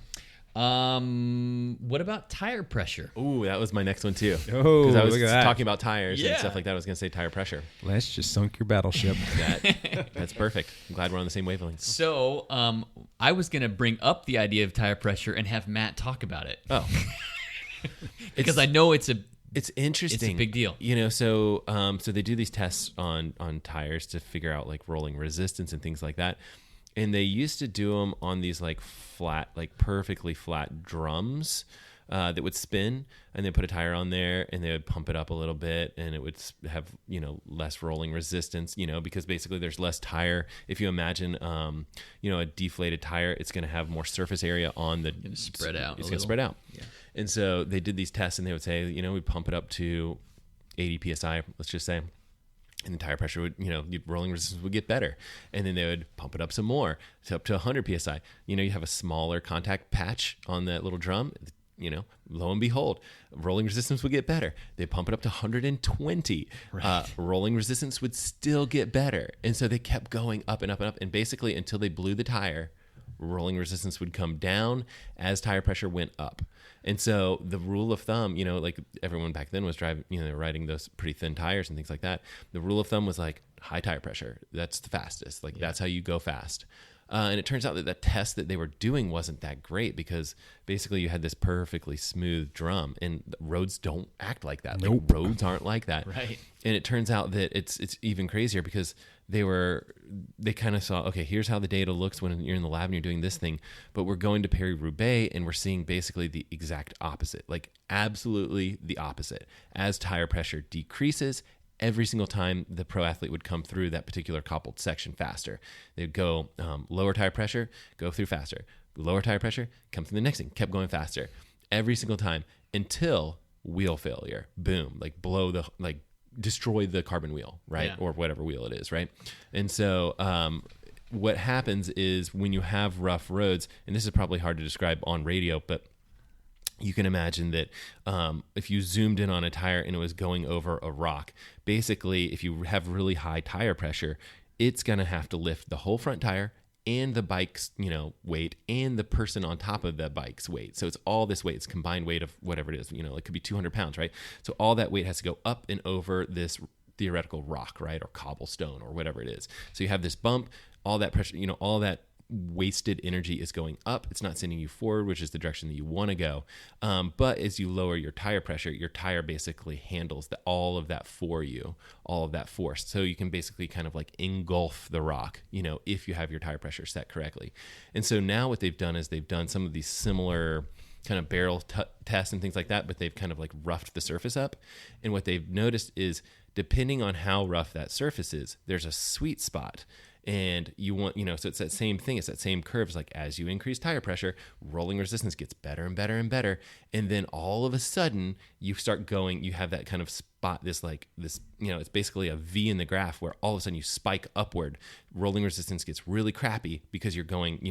What about tire pressure? Ooh, that was my next one too. Oh, because I was look at that. talking about tires and stuff like that. I was going to say tire pressure. Lance just sunk your battleship. That's perfect. I'm glad we're on the same wavelength. So, I was going to bring up the idea of tire pressure and have Matt talk about it. Oh. Because I know it's interesting. It's a big deal. So they do these tests on tires to figure out like rolling resistance and things like that. And they used to do them on these like flat, like perfectly flat drums that would spin, and they put a tire on there and they would pump it up a little bit, and it would have, less rolling resistance, because basically there's less tire. If you imagine, a deflated tire, it's going to have more surface area on the... It's going to spread out. It's going to spread out. Yeah. And so they did these tests, and they would say, we pump it up to 80 PSI, let's just say. And the tire pressure would, rolling resistance would get better. And then they would pump it up some more, to up to 100 PSI. You have a smaller contact patch on that little drum. Lo and behold, rolling resistance would get better. They pump it up to 120. Right. Rolling resistance would still get better. And so they kept going up and up and up. And basically, until they blew the tire, rolling resistance would come down as tire pressure went up. And so the rule of thumb, like everyone back then was driving, riding those pretty thin tires and things like that. The rule of thumb was like high tire pressure. That's the fastest. That's how you go fast. And it turns out that the test that they were doing wasn't that great, because basically you had this perfectly smooth drum, and roads don't act like that. Nope. Like, roads aren't like that. Right. And it turns out that it's even crazier, because they kind of saw, okay, here's how the data looks when you're in the lab and you're doing this thing, but we're going to Paris-Roubaix and we're seeing basically the exact opposite, like absolutely the opposite. As tire pressure decreases, every single time the pro athlete would come through that particular cobbled section faster. They'd go lower tire pressure, go through faster. Lower tire pressure, come through the next thing, kept going faster. Every single time until wheel failure. Boom, like destroy the carbon wheel, right? Yeah. Or whatever wheel it is, right? And so what happens is when you have rough roads, and this is probably hard to describe on radio, but you can imagine that if you zoomed in on a tire and it was going over a rock, basically if you have really high tire pressure, it's going to have to lift the whole front tire and the bike's, weight and the person on top of the bike's weight. So it's all this weight, it's combined weight of whatever it is, it could be 200 pounds, right? So all that weight has to go up and over this theoretical rock, right? Or cobblestone or whatever it is. So you have this bump, all that pressure, all that wasted energy is going up. It's not sending you forward, which is the direction that you want to go. But as you lower your tire pressure, your tire basically handles all of that for you, all of that force. So you can basically kind of like engulf the rock, if you have your tire pressure set correctly. And so now what they've done is they've done some of these similar kind of barrel tests and things like that, but they've kind of like roughed the surface up. And what they've noticed is depending on how rough that surface is, there's a sweet spot. And you want, so it's that same thing. It's that same curve. It's like as you increase tire pressure, rolling resistance gets better and better and better. And then all of a sudden you start going, you have that kind of spot, this, it's basically a V in the graph where all of a sudden you spike upward. Rolling resistance gets really crappy because you're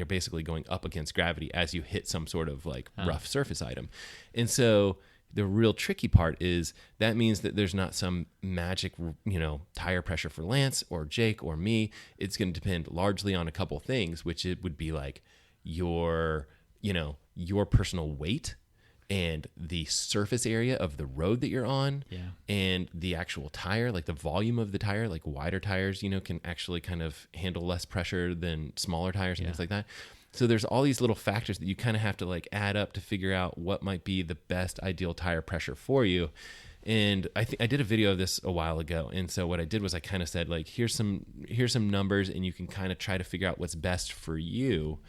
basically going up against gravity as you hit some sort of rough surface item. And so the real tricky part is that means that there's not some magic, tire pressure for Lance or Jake or me. It's going to depend largely on a couple things, which it would be like your personal weight and the surface area of the road that you're on, and the actual tire, like the volume of the tire. Like wider tires, can actually kind of handle less pressure than smaller tires and things like that. So there's all these little factors that you kind of have to add up to figure out what might be the best ideal tire pressure for you. And I did a video of this a while ago. And so what I did was I kind of said here's some numbers and you can kind of try to figure out what's best for you.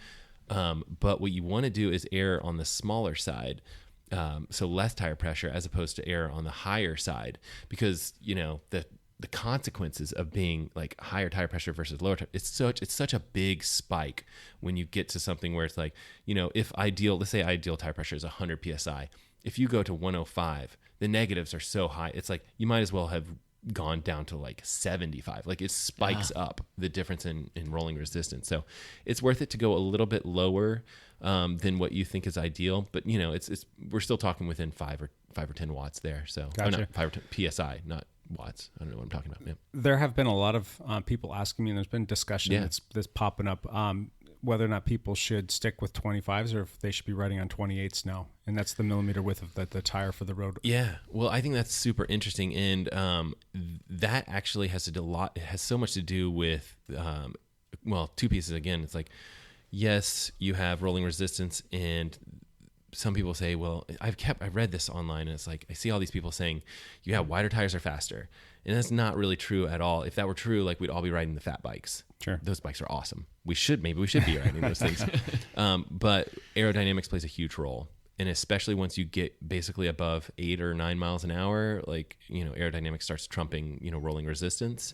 But what you want to do is err on the smaller side. So less tire pressure as opposed to err on the higher side, because the consequences of being higher tire pressure versus lower tire, it's such a big spike when you get to something where it's let's say ideal tire pressure is 100 psi. If you go to 105, the negatives are so high, it's like you might as well have gone down to 75. It spikes up the difference in rolling resistance. So it's worth it to go a little bit lower than what you think is ideal, but we're still talking within 5 or 10 watts there. So Gotcha. Not 5 or 10 psi, not watts. I don't know what I'm talking about. Yeah. There have been a lot of people asking me, and there's been discussion that's popping up, whether or not people should stick with 25s or if they should be riding on 28s now. And that's the millimeter width of the tire for the road. Yeah. Well, I think that's super interesting. And that actually has so much to do with, two pieces. Again, it's yes, you have rolling resistance, and some people say, well, I've read this online, and it's I see all these people saying, wider tires are faster. And that's not really true at all. If that were true, we'd all be riding the fat bikes. Sure. Those bikes are awesome. Maybe we should be riding those things. But aerodynamics plays a huge role. And especially once you get basically above 8 or 9 miles an hour, aerodynamics starts trumping, rolling resistance.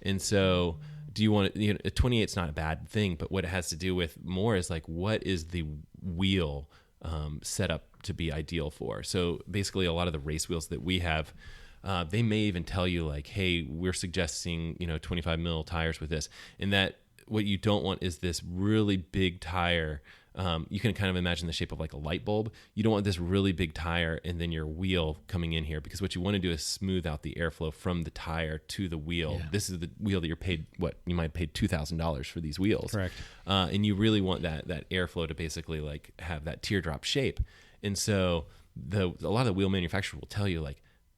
And so do you want to, a 28 is not a bad thing, but what it has to do with more is what is the wheel set up to be ideal for. So basically a lot of the race wheels that we have, they may even tell you hey, we're suggesting 25 mil tires with this, and that what you don't want is this really big tire. You can kind of imagine the shape of a light bulb. You don't want this really big tire and then your wheel coming in here, because what you want to do is smooth out the airflow from the tire to the wheel. Yeah. This is the wheel that you're paid, you might have paid $2,000 for these wheels. Correct. And you really want that airflow to basically have that teardrop shape. And so a lot of the wheel manufacturers will tell you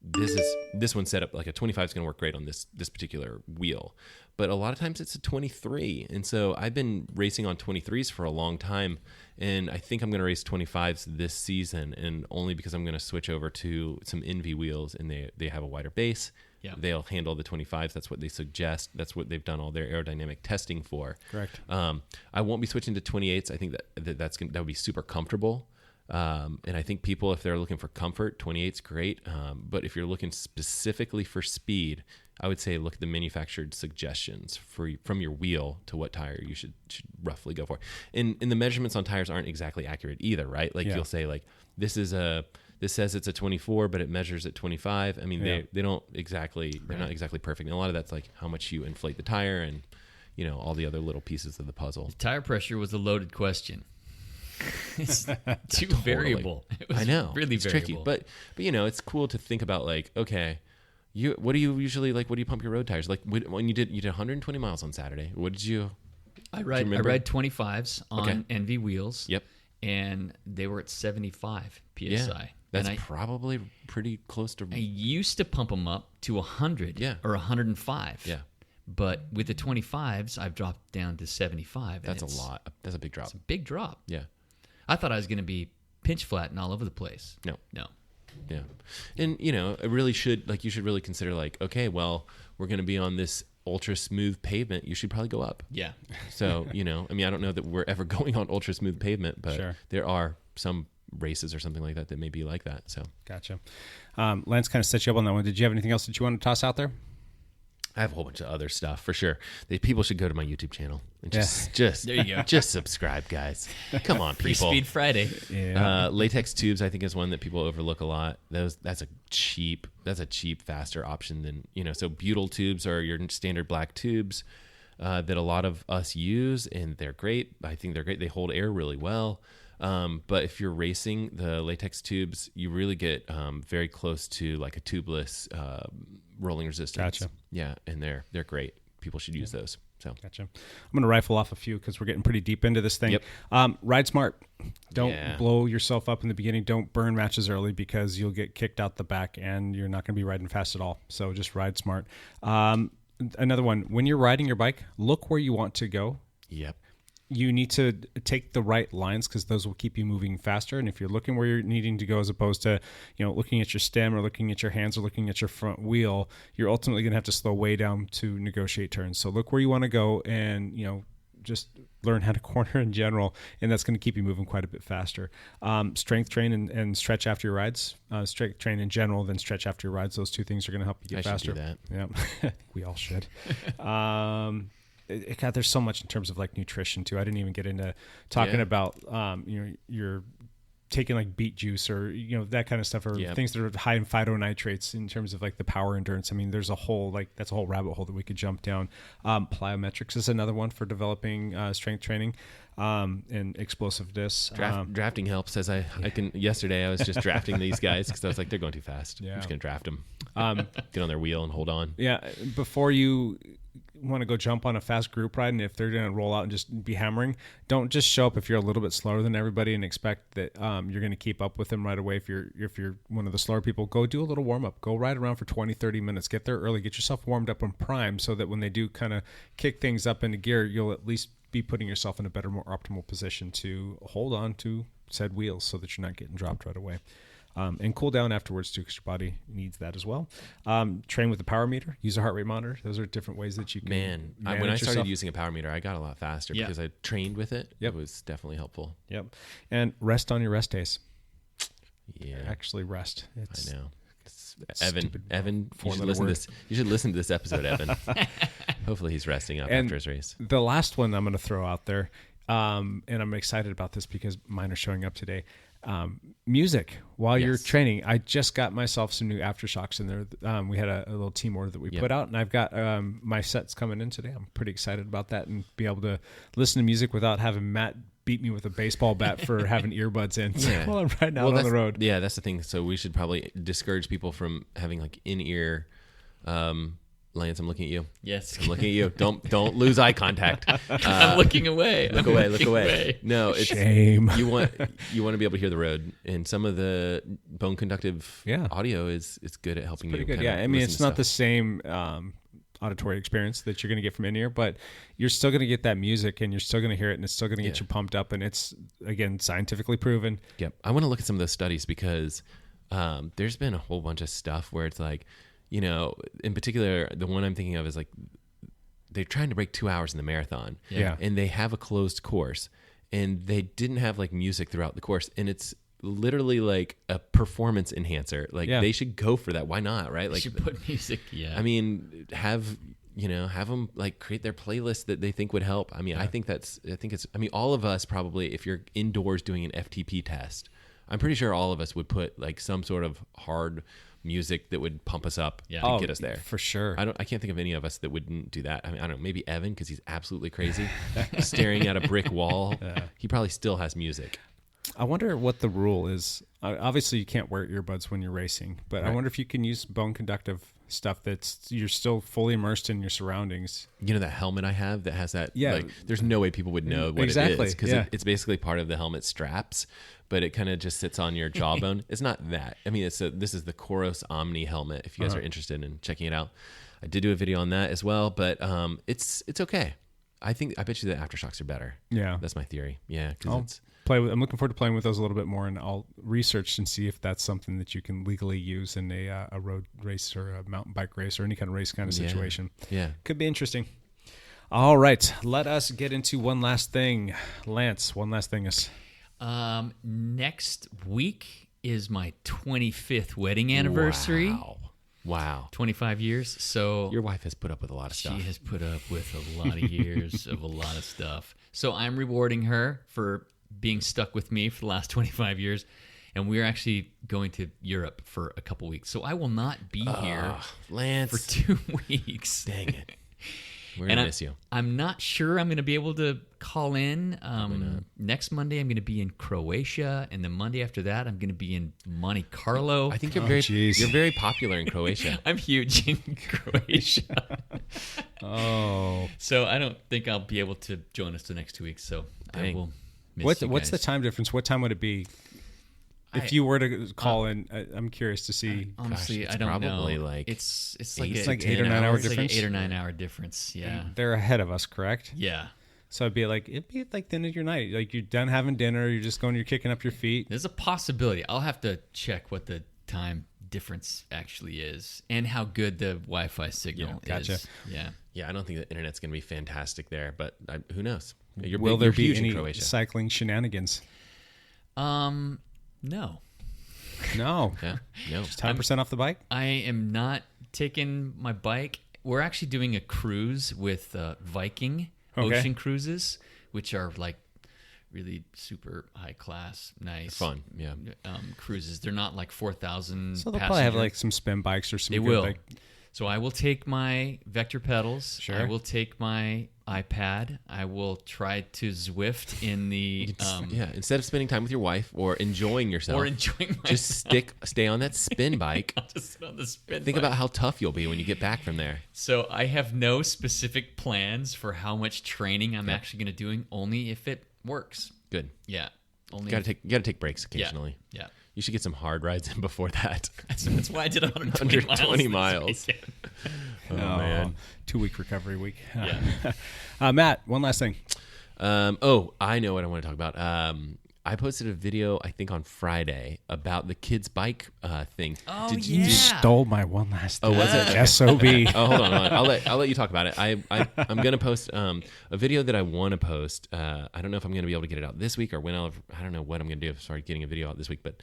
this one's set up a 25 is going to work great on this particular wheel. But a lot of times it's a 23. And so I've been racing on 23s for a long time. And I think I'm going to race 25s this season. And only because I'm going to switch over to some Envy wheels, and they have a wider base. Yeah. They'll handle the 25s. That's what they suggest. That's what they've done all their aerodynamic testing for. Correct. I won't be switching to 28s. I think that would be super comfortable. And I think people, if they're looking for comfort, 28's great. But if you're looking specifically for speed, I would say look at the manufactured suggestions from your wheel to what tire you should roughly go for. And the measurements on tires aren't exactly accurate either, right? Like you'll say like this says it's a 24, but it measures at 25. I mean, they don't exactly, they're not exactly perfect. And a lot of that's like how much you inflate the tire and, all the other little pieces of the puzzle. Tire pressure was a loaded question. It's too variable. It was I know. Really it's variable. tricky. But it's cool to think about like, okay, what do you usually like? What do you pump your road tires? Like when you did 120 miles on Saturday. What did you? I ride 25s on NV wheels. Yep. And they were at 75 psi. Yeah, that's probably pretty close to. I used to pump them up to 100 or 105. Yeah. But with the 25s, I've dropped down to 75. That's a lot. That's a big drop. It's a big drop. Yeah. I thought I was going to be pinch flat and all over the place. No. Yeah. And, it really should, like, you should really consider, like, okay, well, we're going to be on this ultra smooth pavement. You should probably go up. Yeah. So, I don't know that we're ever going on ultra smooth pavement, but there are some races or something like that may be like that. So, gotcha. Lance kind of set you up on that one. Did you have anything else that you want to toss out there? I have a whole bunch of other stuff for sure. People should go to my YouTube channel and just there you go. Just subscribe, guys. Come on, Free people. Speed Friday. Yeah. Latex tubes, I think, is one that people overlook a lot. That's a cheap, faster option than So butyl tubes are your standard black tubes that a lot of us use, and they're great. I think they're great. They hold air really well. But if you're racing, the latex tubes, you really get very close to like a tubeless rolling resistance. Gotcha. Yeah, and they're great. People should use those. So gotcha. I'm going to rifle off a few because we're getting pretty deep into this thing. Yep. Ride smart. Don't blow yourself up in the beginning. Don't burn matches early because you'll get kicked out the back and you're not going to be riding fast at all. So just ride smart. Another one, when you're riding your bike, look where you want to go. Yep. You need to take the right lines because those will keep you moving faster. And if you're looking where you're needing to go as opposed to, looking at your stem or looking at your hands or looking at your front wheel, you're ultimately going to have to slow way down to negotiate turns. So look where you want to go and, just learn how to corner in general. And that's going to keep you moving quite a bit faster. Strength train and stretch after your rides. Strength train in general, then stretch after your rides. Those two things are going to help you get faster. I should do that. Yeah, we all should. God, there's so much in terms of like nutrition too. I didn't even get into talking about, you're taking like beet juice or, that kind of stuff or things that are high in phytonitrates in terms of like the power endurance. I mean, there's that's a whole rabbit hole that we could jump down. Plyometrics is another one for developing strength training and explosiveness. Drafting helps yesterday I was just drafting these guys because I was like, they're going too fast. Yeah. I'm just going to draft them. Get on their wheel and hold on. Yeah. Before you want to go jump on a fast group ride and if they're going to roll out and just be hammering, don't just show up if you're a little bit slower than everybody and expect that you're going to keep up with them right away. If you're one of the slower people, go do a little warm up, go ride around for 20-30 minutes, get there early, get yourself warmed up and primed so that when they do kind of kick things up into gear, you'll at least be putting yourself in a better, more optimal position to hold on to said wheels so that you're not getting dropped right away. And cool down afterwards too, because your body needs that as well. Train with the power meter. Use a heart rate monitor. Those are different ways that you can. When I started using a power meter, I got a lot faster because I trained with it. Yep. It was definitely helpful. Yep. And rest on your rest days. Yeah. Actually rest. I know. Evan, you should listen to this episode, Evan. Hopefully he's resting up after his race. The last one I'm going to throw out there, and I'm excited about this because mine are showing up today. Music while you're training. I just got myself some new aftershocks in there. We had a little team order that we put out, and I've got my sets coming in today. I'm pretty excited about that and be able to listen to music without having Matt beat me with a baseball bat for having earbuds in while I'm riding out on the road. Yeah, that's the thing. So we should probably discourage people from having like in-ear. Lance, I'm looking at you. Yes, I'm looking at you. Don't lose eye contact. I'm looking away. Look away. No, it's shame. You want to be able to hear the road, and some of the bone conductive audio is good at helping you. Good. Yeah, I mean it's not the same auditory experience that you're going to get from in-ear, but you're still going to get that music, and you're still going to hear it, and it's still going to get you pumped up, and it's again scientifically proven. Yep. I want to look at some of those studies because there's been a whole bunch of stuff where it's like. In particular, the one I'm thinking of is like they're trying to break 2 hours in the marathon. Yeah. And they have a closed course and they didn't have like music throughout the course. And it's literally like a performance enhancer. Like they should go for that. Why not? Right? Like should put music. Yeah. I mean, have them like create their playlist that they think would help. I mean, I think all of us probably, if you're indoors doing an FTP test, I'm pretty sure all of us would put like some sort of hard music that would pump us up and get us there for sure. I can't think of any of us that wouldn't do that. I mean, I don't know, maybe Evan, because he's absolutely crazy, staring at a brick wall. He probably still has music. I wonder what the rule is. Obviously, you can't wear earbuds when you're racing, but I wonder if you can use bone conductive stuff that's you're still fully immersed in your surroundings. You know that helmet I have that has that? Yeah. Like, there's no way people would know what it is because it's basically part of the helmet straps, but it kind of just sits on your jawbone. It's not that. I mean, this is the Koros Omni helmet. If you guys are interested in checking it out, I did do a video on that as well, but it's okay. I bet you the aftershocks are better. Yeah, that's my theory. Yeah, because I'm looking forward to playing with those a little bit more, and I'll research and see if that's something that you can legally use in a road race or a mountain bike race or any kind of race kind of situation. Yeah. Could be interesting. All right, let us get into one last thing. Lance, one last thing is... next week is my 25th wedding anniversary. Wow. 25 years. So your wife has put up with a lot of stuff. She has put up with a lot of years of a lot of stuff. So I'm rewarding her for being stuck with me for the last 25 years. And we're actually going to Europe for a couple weeks. So I will not be here Lance, for 2 weeks. Dang it. We're going to miss you. I'm not sure I'm going to be able to call in. Next Monday, I'm going to be in Croatia. And the Monday after that, I'm going to be in Monte Carlo. I think you're very popular in Croatia. I'm huge in Croatia. So I don't think I'll be able to join us the next 2 weeks. So I will miss you guys. What's the time difference? What time would it be? If you were to call in, I'm curious to see. Honestly, I don't know. Like it's like 8 or 9 hour difference. Like 8 or 9 hour difference. Yeah, they're ahead of us, correct? Yeah. So it'd be like the end of your night. Like you're done having dinner. You're just you're kicking up your feet. There's a possibility. I'll have to check what the time difference actually is and how good the Wi-Fi signal is. Yeah. I don't think the internet's going to be fantastic there, but who knows? Will there be any cycling shenanigans? No. Yeah. No. Just 10% off the bike? I am not taking my bike. We're actually doing a cruise with Viking Ocean Cruises, which are like really super high class, nice, fun, cruises. They're not like 4,000. So they'll probably have like some spin bikes or some. They will. So I will take my Vector pedals. Sure. I will take my iPad. I will try to Zwift in the instead of spending time with your wife or enjoying yourself, just stay on that spin bike. I'll just sit on the spin Think about how tough you'll be when you get back from there. So I have no specific plans for how much training I'm actually going to do, only if it works. Good. Yeah. You gotta take breaks occasionally. Yeah. You should get some hard rides in before that. That's why I did 120 miles. Oh man, 2 week recovery week. Yeah. Matt, one last thing. I know what I want to talk about. I posted a video, I think on Friday, about the kids' bike thing. Oh, You stole my one last thing. Oh, was it? SOB. Hold on. I'll let you talk about it. I'm going to post a video that I want to post. I don't know if I'm going to be able to get it out this week or I don't know what I'm going to do as far as getting a video out this week, but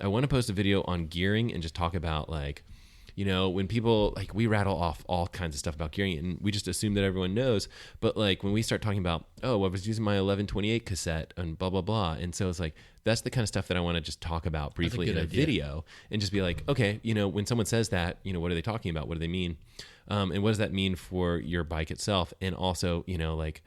I want to post a video on gearing and just talk about like, you know, when people like we rattle off all kinds of stuff about gearing and we just assume that everyone knows. But like when we start talking about, I was using my 1128 cassette and blah, blah, blah. And so it's like, that's the kind of stuff that I want to just talk about briefly in a video and just be like, okay, you know, when someone says that, you know, what are they talking about? What do they mean? And what does that mean for your bike itself? And also, you know, like,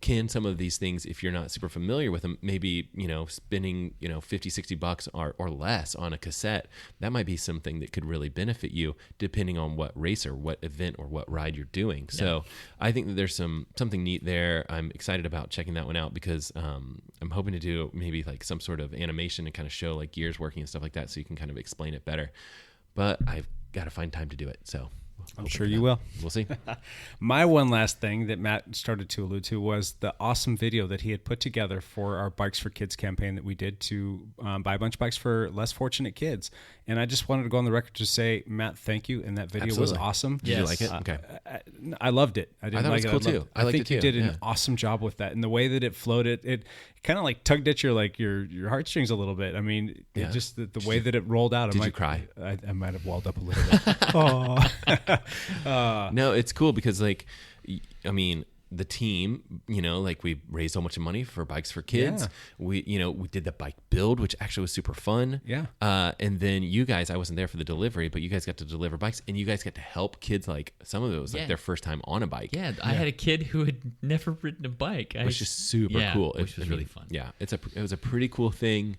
can some of these things, if you're not super familiar with them, maybe, you know, spending, you know, $50-$60 or less on a cassette, that might be something that could really benefit you depending on what race or what event or what ride you're doing. Yeah. So I think that there's something neat there. I'm excited about checking that one out because I'm hoping to do maybe like some sort of animation and kind of show like gears working and stuff like that so you can kind of explain it better. But I've got to find time to do it. So I'm sure you will. We'll see. My one last thing that Matt started to allude to was the awesome video that he had put together for our Bikes for Kids campaign that we did to buy a bunch of bikes for less fortunate kids. And I just wanted to go on the record to say, Matt, thank you. And that video was awesome. Did you like it? Okay. I loved it. I thought it was cool too. I liked think it you too. did an awesome job with that. And the way that it flowed, it kind of like tugged at your heartstrings a little bit. I mean, it just the way that it rolled out. Did you cry? I might have welled up a little bit. No, it's cool because like, I mean, the team, like we raised so much money for Bikes for Kids. Yeah. We did the bike build, which actually was super fun. Yeah. And then you guys, I wasn't there for the delivery, but you guys got to deliver bikes and you guys got to help kids. Like some of it was like their first time on a bike. Yeah. I had a kid who had never ridden a bike. Which is super cool. Which was really fun. Yeah. It was a pretty cool thing.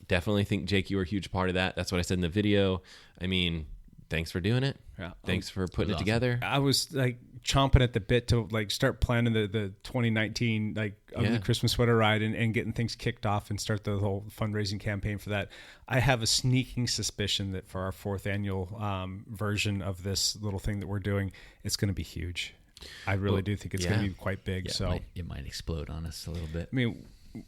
Definitely think, Jake, you were a huge part of that. That's what I said in the video. I mean, thanks for doing it. Yeah. Thanks for putting it together. I was like chomping at the bit to like start planning the 2019 like ugly Christmas sweater ride and getting things kicked off and start the whole fundraising campaign for that. I have a sneaking suspicion that for our 4th annual version of this little thing that we're doing, it's going to be huge. I really do think it's going to be quite big. Yeah, so it might explode on us a little bit. I mean,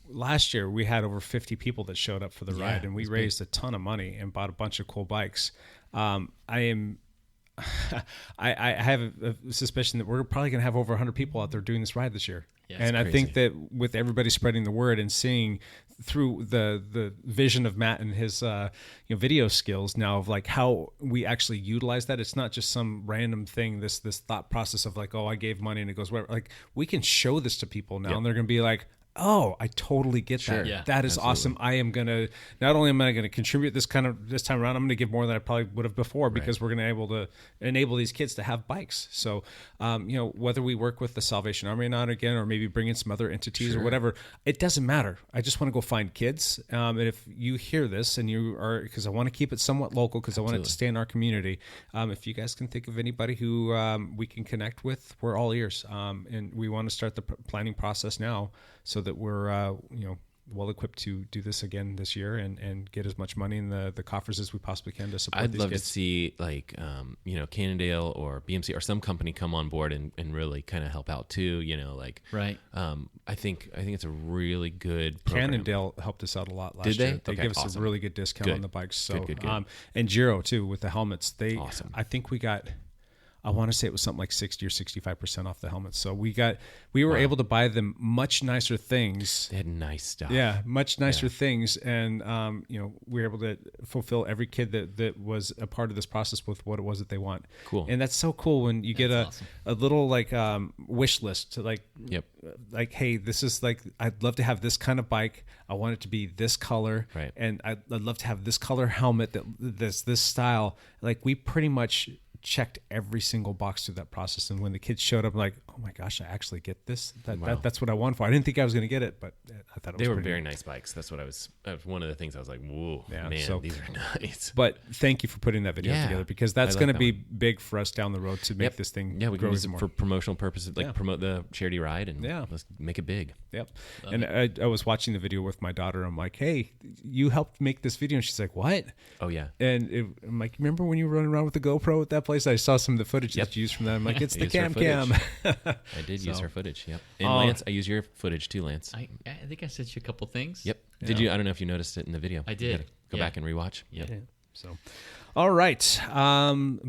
last year we had over 50 people that showed up for the ride, and we raised a ton of money and bought a bunch of cool bikes. I have a suspicion that we're probably going to have over 100 people out there doing this ride this year. Yeah, and I think that with everybody spreading the word and seeing through the vision of Matt and his video skills now of like how we actually utilize that, it's not just some random thing, this thought process of like, oh, I gave money and it goes whatever. Like we can show this to people now and they're going to be like, oh, I totally get that. Yeah, that is awesome. I am going to, not only am I going to contribute this time around, I'm going to give more than I probably would have before because we're going to able to enable these kids to have bikes. So, whether we work with the Salvation Army or not again, or maybe bring in some other entities or whatever, it doesn't matter. I just want to go find kids. And if you hear this and you are, because I want to keep it somewhat local because I want it to stay in our community. If you guys can think of anybody who we can connect with, we're all ears. And we want to start the planning process now so that we're well equipped to do this again this year and get as much money in the coffers as we possibly can to support these kids. I'd love to see like Cannondale or BMC or some company come on board and really kind of help out too. Right. I think it's a really good program. Cannondale helped us out a lot last Did they? year. They Okay, gave us awesome. a really good discount Good. on the bikes. So Good. And Giro too with the helmets. Awesome. I think we got, I want to say it was something like 60 or 65% off the helmets. So we were able to buy them much nicer things. They had nice stuff. Yeah, much nicer things, and we were able to fulfill every kid that was a part of this process with what it was that they want. Cool. And that's so cool when you get a little like wish list to like, like, hey, this is like, I'd love to have this kind of bike. I want it to be this color, right? And I'd love to have this color helmet this style. Like we pretty much checked every single box through that process, and when the kids showed up, I'm like, oh my gosh, I actually get this. That's what I want for. I didn't think I was going to get it, but I thought it was. They were very nice bikes. That's what that was one of the things I was like, whoa, man, these are nice. But thank you for putting that video together because that's going to be one. Big for us down the road to make this thing. Yeah, we can grow use it more. for promotional purposes, like promote the charity ride, and let's make it big. Yep. And I was watching the video with my daughter. I'm like, hey, you helped make this video, and she's like, what? Oh yeah. And I'm like, remember when you were running around with the GoPro at that place? I saw some of the footage that you used from that. I'm like, it's the cam. I did use her footage. Yep. And Lance, I use your footage too, Lance. I think I sent you a couple things. Yep. Did you? I don't know if you noticed it in the video. I did. You gotta go back and rewatch. Yep. Yeah. So, all right.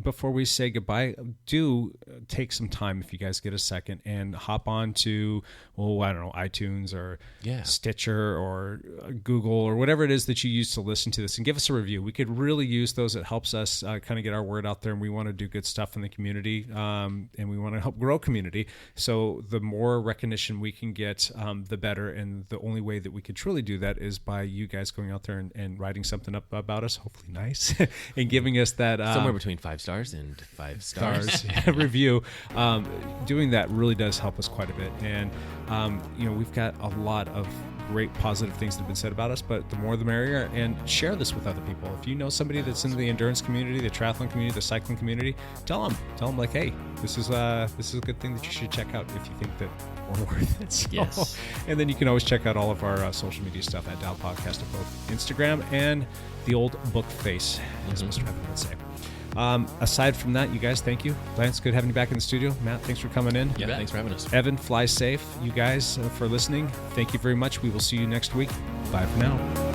Before we say goodbye, do take some time if you guys get a second and hop on to, iTunes or Stitcher or Google or whatever it is that you use to listen to this and give us a review. We could really use those. It helps us kind of get our word out there, and we want to do good stuff in the community, and we want to help grow community. So the more recognition we can get, the better. And the only way that we could truly do that is by you guys going out there and writing something up about us, hopefully nice, and giving us that somewhere between 5 stars and 5 stars review. Doing that really does help us quite a bit. And we've got a lot of great positive things that have been said about us, but the more the merrier. And share this with other people. If you know somebody that's in the endurance community, the triathlon community, the cycling community, tell them like, hey, this is a good thing that you should check out if you think that we're worth it. So, yes. And then you can always check out all of our social media stuff at Dial Podcast at both Instagram and the old book face, as Mr. Evan would say. Aside from that, you guys, thank you. Lance, good having you back in the studio. Matt, thanks for coming in. Yeah, thanks for having us. Evan, fly safe. You guys, for listening, thank you very much. We will see you next week. Bye for now.